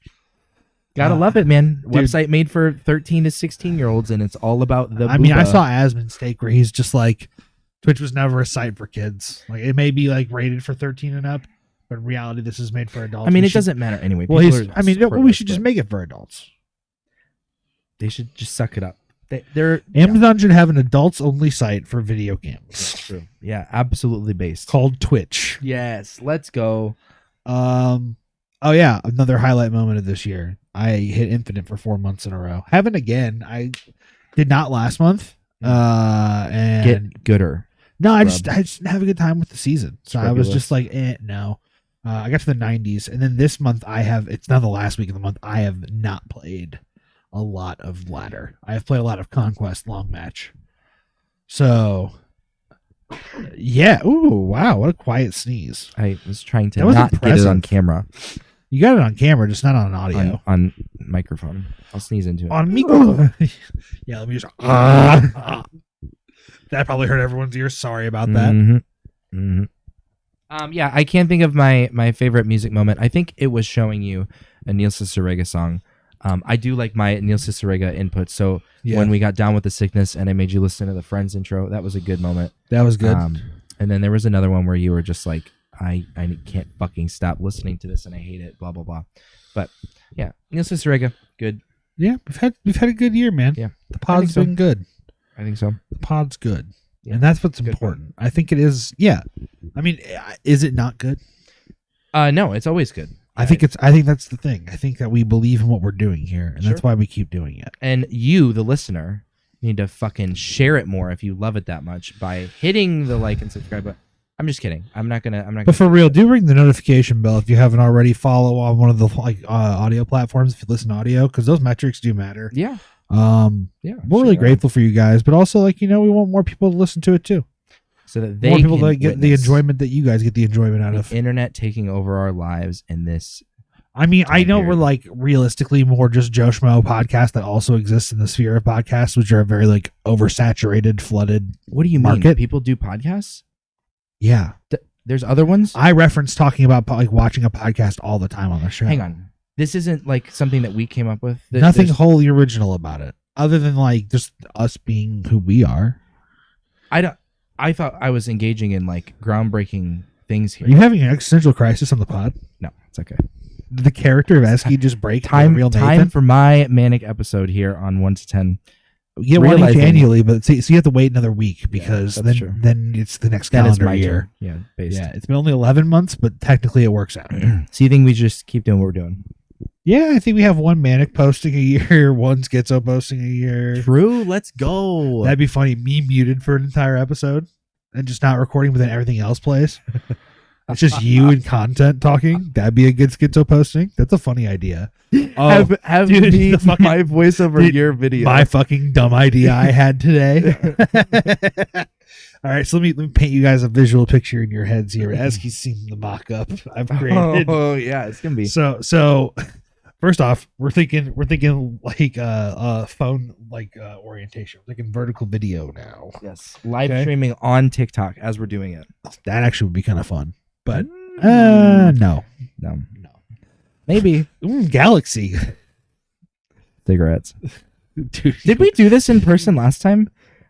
Gotta love it, man. Dude. Website made for 13 to 16-year-olds, and it's all about the. I mean, I saw Asmon's take where he's just like, Twitch was never a site for kids. Like, it may be like rated for 13 and up, but in reality, this is made for adults. I mean, it doesn't matter anyway. Well, we should just make it for adults. They should just suck it up. Amazon should have an adults-only site for video games. That's true. Yeah, absolutely based. Called Twitch. Yes, let's go. Oh yeah, another highlight moment of this year. I hit Infinite for 4 months in a row. Haven't again. I did not last month. And get gooder. No, I just didn't have a good time with the season. So I was just like, no. I got to the 90s, and then this month it's now the last week of the month. I have not played a lot of ladder. I have played a lot of Conquest long match. So yeah. Ooh, wow, what a quiet sneeze. I was trying to not get it on camera. You got it on camera, just not on audio. On microphone. I'll sneeze into it. On microphone. Yeah, let me just. That probably hurt everyone's ears. Sorry about that. Yeah, I can't think of my favorite music moment. I think it was showing you a Neil Cicerega song. I do like my Neil Cicerega input. So when we got down with the sickness and I made you listen to the Friends intro, that was a good moment. That was good. And then there was another one where you were just like, I can't fucking stop listening to this and I hate it, blah, blah, blah. But yeah, Neil Cicerega, good. Yeah, we've had a good year, man. Yeah. The pod's been good. I think so. The pod's good. Yeah. And that's what's important. I think it is. Yeah. I mean, is it not good? No, it's always good. I think that's the thing. I think that we believe in what we're doing here, and that's why we keep doing it. And you, the listener, need to fucking share it more if you love it that much by hitting the like and subscribe button. I'm just kidding. I'm not gonna. But for real, do ring the notification bell if you haven't already. Follow on one of the audio platforms if you listen to audio, because those metrics do matter. Yeah. Yeah, We're really grateful for you guys, but also like, we want more people to listen to it too. so that they More people can to get the witness enjoyment that you guys get the enjoyment out the of. internet taking over our lives in this. I mean, I know we're period. like realistically more just Joe Schmo podcast that also exists in the sphere of podcasts, which are very like oversaturated, flooded. What do you market. mean? People do podcasts? Yeah. There's other ones? I reference talking about like watching a podcast all the time on the show. Hang on. This isn't like something that we came up with. Nothing There's- wholly original about it, other than like just us being who we are. I thought I was engaging in like groundbreaking things here. Are you having an existential crisis on the pod? No, it's okay. Did the character of Eski just break Time real Nathan? time for my manic episode here on 1 to 10. You get one each realizing- annually, but so you have to wait another week because that's true. then it's the next That is calendar my year. turn. Yeah, based. Yeah, it's been only 11 months, but technically it works out. So you think we just keep doing what we're doing? Yeah, I think we have one manic posting a year, one schizo posting a year. True. Let's go. That'd be funny. Me muted for an entire episode and just not recording, but then everything else plays. It's just you and content talking. That'd be a good schizo posting. That's a funny idea. Oh, have dude, me the fucking- my voiceover dude, your video. my fucking dumb idea I had today. All right, so let me paint you guys a visual picture in your heads here. Eski's seen the mock-up I've created. Oh yeah, it's gonna be. So first off, we're thinking like phone like orientation. We're thinking vertical video now. Yes, live Okay. streaming on TikTok as we're doing it. That actually would be kind of fun. But Mm. no. Maybe Galaxy. cigarettes. Dude, Did we do this in person last time?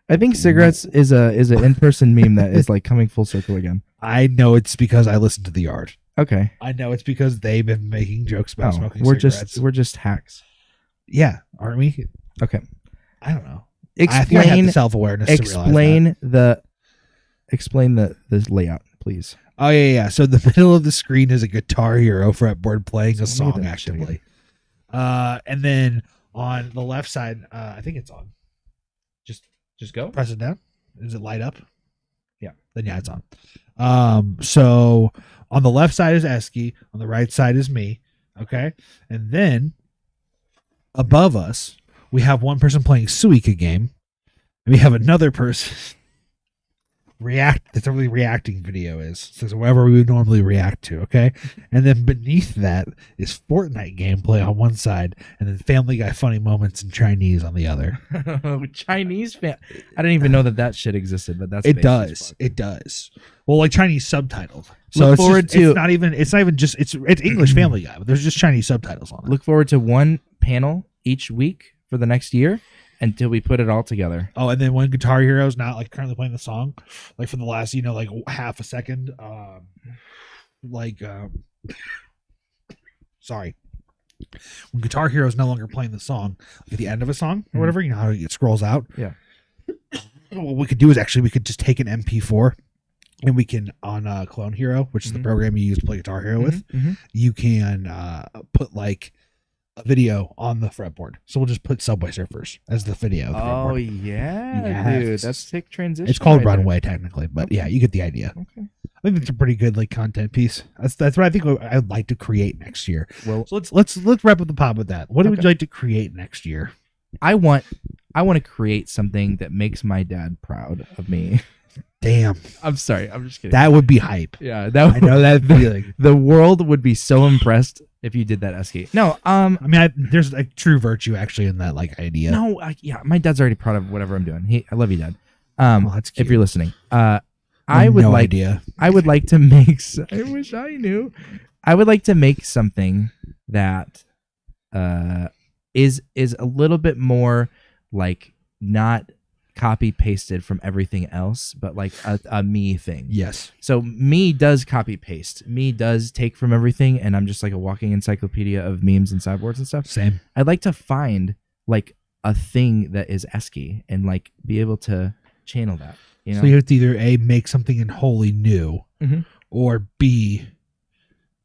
I think cigarettes is an in person meme that is like coming full circle again. I know it's because I listened to the yard. Okay. I know it's because they've been making jokes about smoking we're cigarettes. we're just hacks. Yeah, aren't we? Okay. I don't know. I think I had Explain the self-awareness to realize that. explain the layout, please. Oh yeah. So the middle of the screen is a Guitar Hero fretboard playing a So let me song do that actively. And then on the left side, I think it's on. Just go. Press it down. Does it light up? Yeah. Then yeah, it's on. So on the left side is Eski, on the right side is me. Okay. And then above us, we have one person playing Suika game. And we have another person that's a really reacting video is. So whatever we would normally react to, okay? And then beneath that is Fortnite gameplay on one side, and then Family Guy funny moments in Chinese on the other. Chinese fan. I didn't even know that shit existed, but that's It basic does. as fuck. It does. Well, like Chinese subtitled. Look forward to- it's not even just it's English Family Guy, but there's just Chinese subtitles on it. Look forward to one panel each week for the next year until we put it all together. Oh, and then when Guitar Hero is not like currently playing the song, like for the last like half a second, sorry, when Guitar Hero is no longer playing the song, like at the end of a song or whatever, you know how it scrolls out. Yeah. What we could do is actually we could just take an MP4 and we can on Clone Hero, which is the program you use to play Guitar Hero with. You can put like a video on the fretboard. So we'll just put Subway Surfers as the video. Of the Oh fretboard. yeah, dude, Yes. that's sick transition. It's called right there. Runway technically, but yeah, you get the idea. Okay. I think it's a pretty good like content piece. That's what I think I'd like to create next year. Well, So let's wrap up the pod with that. What would Okay. you like to create next year? I want to create something that makes my dad proud of me. Damn, I'm sorry. I'm just kidding. that would be hype. yeah, that I know that feeling. the world would be so impressed if you did that, Eski. No, I mean, there's a true virtue actually in that like idea. no, yeah, my dad's already proud of whatever I'm doing. I love you, Dad. Well, that's cute. If you're listening, I I have would no like. idea. I would like to make. I wish I knew. I would like to make something that is a little bit more like not copy pasted from everything else, but like a me thing. Yes. So me does copy paste. Me does take from everything, and I'm just like a walking encyclopedia of memes and sideboards and stuff. Same. I'd like to find like a thing that is Eski and like be able to channel that. You know? So you have to either A, make something wholly new, Mhm. or B,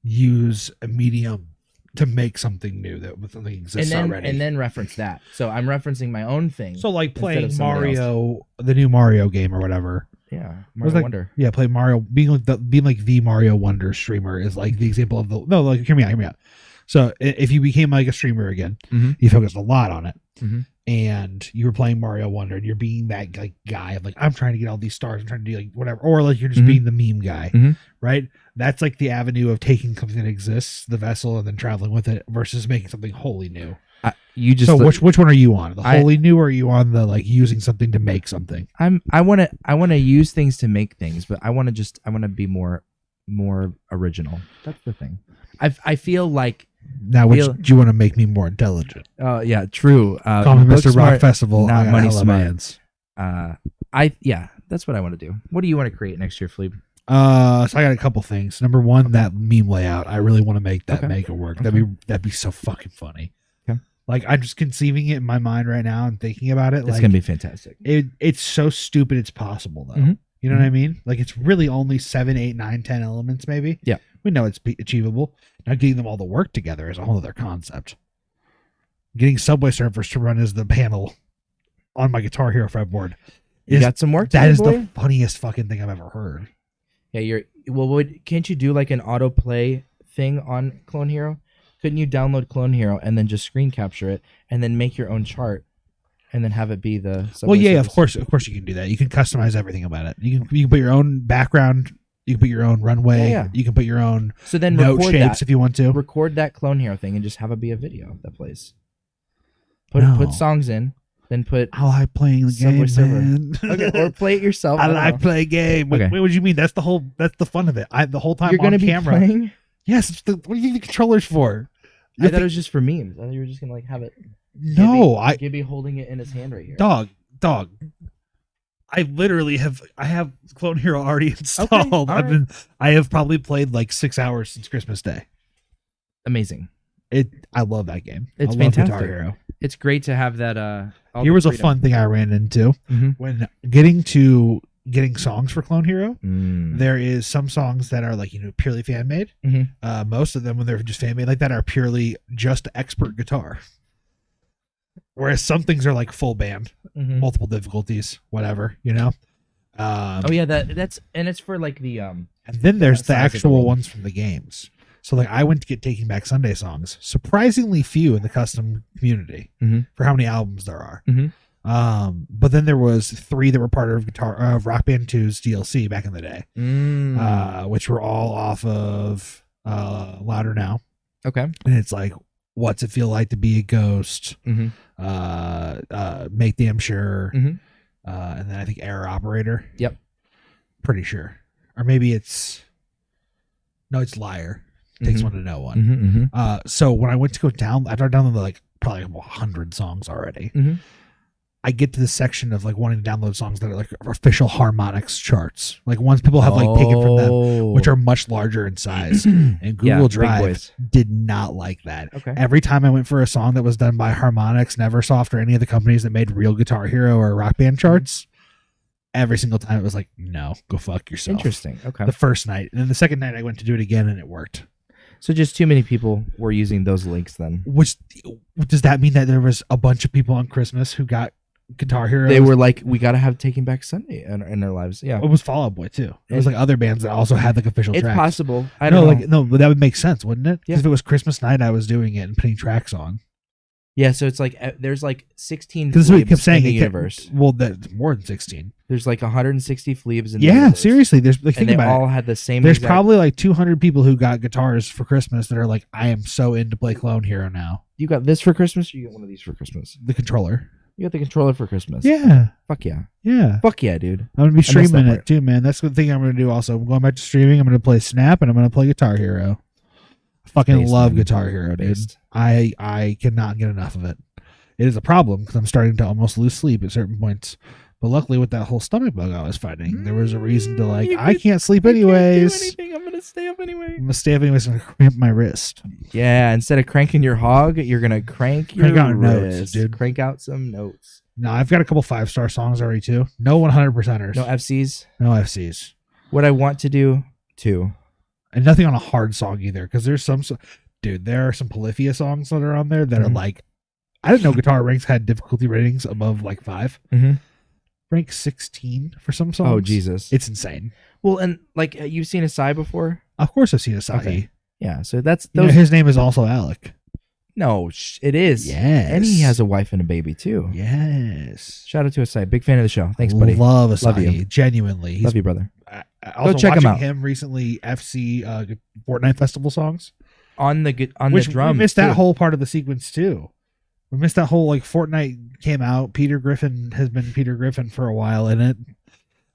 use a medium to make something new that something exists already. and then reference that. So I'm referencing my own thing. So like instead playing of somebody Mario, the new Mario game or whatever. yeah, Was Mario like- Wonder. Yeah, play Mario. Being like the Mario Wonder streamer is like the example of the. No, like hear me out. So if you became like a streamer again, Mhm. you focused a lot on it. and you were playing Mario Wonder, and you're being that like guy of like, I'm trying to get all these stars, I'm trying to do like whatever, or like you're just being the meme guy, right? That's like the avenue of taking something that exists, the vessel, and then traveling with it versus making something wholly new. So which one are you on? The wholly new, or are you on the like using something to make something? I want to use things to make things, but I want to be more original. That's the thing. I feel like now, do you want to make me more intelligent? Yeah, true. Call me Mr. Rock Festival. Not money smart. Hands. That's what I want to do. What do you want to create next year, Fleeb? So I got a couple things. Number one, that meme layout. I really want to make that make it work. That'd be so fucking funny. Okay. Like I'm just conceiving it in my mind right now and thinking about it. It's gonna be fantastic. It's so stupid. It's possible though. You know what I mean? Like it's really only 7, 8, 9, 10 elements maybe. Yeah. We know it's achievable. Now getting them all to work together is a whole other concept. Getting Subway Surfers to run as the panel on my Guitar Hero fretboard. You got some work. That is the funniest fucking thing I've ever heard. Yeah, can't you do like an autoplay thing on Clone Hero? Couldn't you download Clone Hero and then just screen capture it and then make your own chart and then have it be the Subway Surfers? Of course you can do that. You can customize everything about it. You can put your own background. You can put your own runway. Yeah. You can put your own note shapes if you want to. Record that Clone Hero thing and just have it be a video that plays. Put songs in, then put. I like playing the game, man. Okay, or play it yourself. I like playing game. Okay. What do you mean? That's the fun of it. The whole time you're on gonna camera. Be playing? Yes. What do you think the controller's for? I thought it was just for memes. I thought you were just gonna like have it. No, Gibby holding it in his hand right here. Dog. I literally have Clone Hero already installed. Okay, I have probably played like 6 hours since Christmas Day. Amazing. I love that game. It's fantastic. Guitar Hero. It's great to have that. Here was a fun thing I ran into when getting songs for Clone Hero. There is some songs that are like purely fan made. Most of them, when they're just fan made like that, are purely just expert guitar. Whereas some things are like full band, multiple difficulties, whatever, that's and it's for like the And then there's the actual ones from the games. So like I went to get Taking Back Sunday songs. Surprisingly few in the custom community for how many albums there are. But then there was 3 that were part of Rock Band 2's DLC back in the day, which were all off of Louder Now. Okay, and it's like, what's it feel like to be a ghost? Make Damn Sure, and then I think Error Operator. Yep, pretty sure, or maybe it's Liar. Takes one to know one. So when I went to go down, I started downloading like probably 100 songs already. I get to the section of like wanting to download songs that are like official harmonics charts, like ones people have like taken from them, which are much larger in size. And Google Drive did not like that. Okay. Every time I went for a song that was done by Harmonix, Neversoft, or any of the companies that made real Guitar Hero or Rock Band charts, every single time it was like, no, go fuck yourself. Interesting. Okay. The first night, and then the second night I went to do it again, and it worked. So just too many people were using those links then. Which does that mean that there was a bunch of people on Christmas who got Guitar Hero? They were like, we got to have Taking Back Sunday in their lives. Yeah, it was Fall Out Boy too. It was like other bands that also had like official tracks. It's possible. I don't know. But that would make sense, wouldn't it? Because Yeah. if it was Christmas night, I was doing it and putting tracks on. Yeah, so it's like there's like 16 Because we kept saying in the universe. Well, that's more than 16. There's like 160 Fleebs in the universe. Seriously. There's like, think and they about all it. had the same. There's probably like 200 people who got guitars for Christmas that are like, I am so into play Clone Hero now. You got this for Christmas, or you got one of these for Christmas? The controller. You got the controller for Christmas. Yeah. Fuck yeah. Yeah. Fuck yeah, dude. I'm gonna be streaming it too, man. That's the thing I'm gonna do. Also, I'm going back to streaming. I'm gonna play Snap and I'm gonna play Guitar Hero. I fucking love Guitar Hero, dude. I cannot get enough of it. It is a problem because I'm starting to almost lose sleep at certain points. But luckily, with that whole stomach bug I was fighting, there was a reason to like, I can't sleep anyways. Can't do anything. I'm gonna stay up anyway. I'm gonna stay up anyways. I'm gonna cramp my wrist. Yeah, instead of cranking your hog, you're gonna crank your out wrist. notes, dude. Crank out some notes. No, I've got a couple 5-star songs already too. No 100%ers. No FCs. No FCs. What I want to do too, and nothing on a hard song either. Because there's some, dude. There are some Polyphia songs that are on there that are like, I didn't know Guitar Ranks had difficulty ratings above like 5. Rank 16 for some songs. Oh Jesus, it's insane. Well, and like you've seen Asai before. Of course, I've seen Asai. Okay. Yeah, so that's those. His name is also Alec. No, it is. Yes. And he has a wife and a baby too. Yes. Shout out to Asai. Big fan of the show. Thanks, buddy. Love Asai. Love you. Genuinely. Love you, brother. Also check him watching out. him recently FC Fortnite Festival songs. On the Which drum. we missed that whole part of the sequence too. We missed that whole like Fortnite came out. Peter Griffin has been Peter Griffin for a while in it.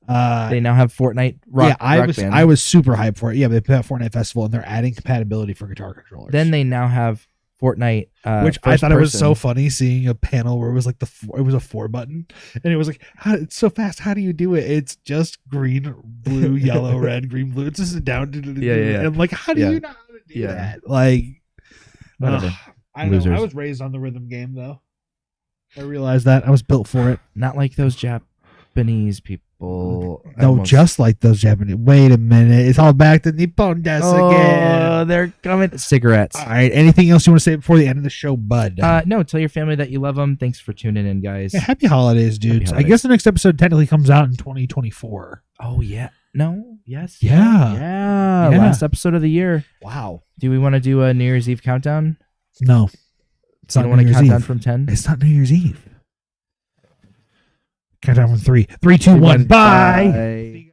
They now have Fortnite rock. I was super hyped for it. Yeah, they put out Fortnite Festival and they're adding compatibility for guitar controllers. Then they now have Fortnite, which I thought it was so funny seeing a panel where it was like it was a 4 button and it was like, it's so fast. How do you do it? It's just green, blue, yellow, red, green, blue. It's just a down. Yeah. And I'm like, how do you know how to do that? Like, whatever. I don't know. I was raised on the rhythm game though. I realized that I was built for it. Not like those Japanese people. No, just like those Japanese. Wait a minute. It's all back to Nippon Des again. Oh, they're coming. Cigarettes. All right. Anything else you want to say before the end of the show, bud? No, tell your family that you love them. Thanks for tuning in, guys. Yeah, happy holidays, dudes. I guess the next episode technically comes out in 2024. Oh, yeah. No? Yes. Yeah. Last episode of the year. Wow. Do we want to do a New Year's Eve countdown? No. It's not New Year's Eve. Down from 10? It's not New Year's Eve. Count down from 3. 3, 2, 1. Bye.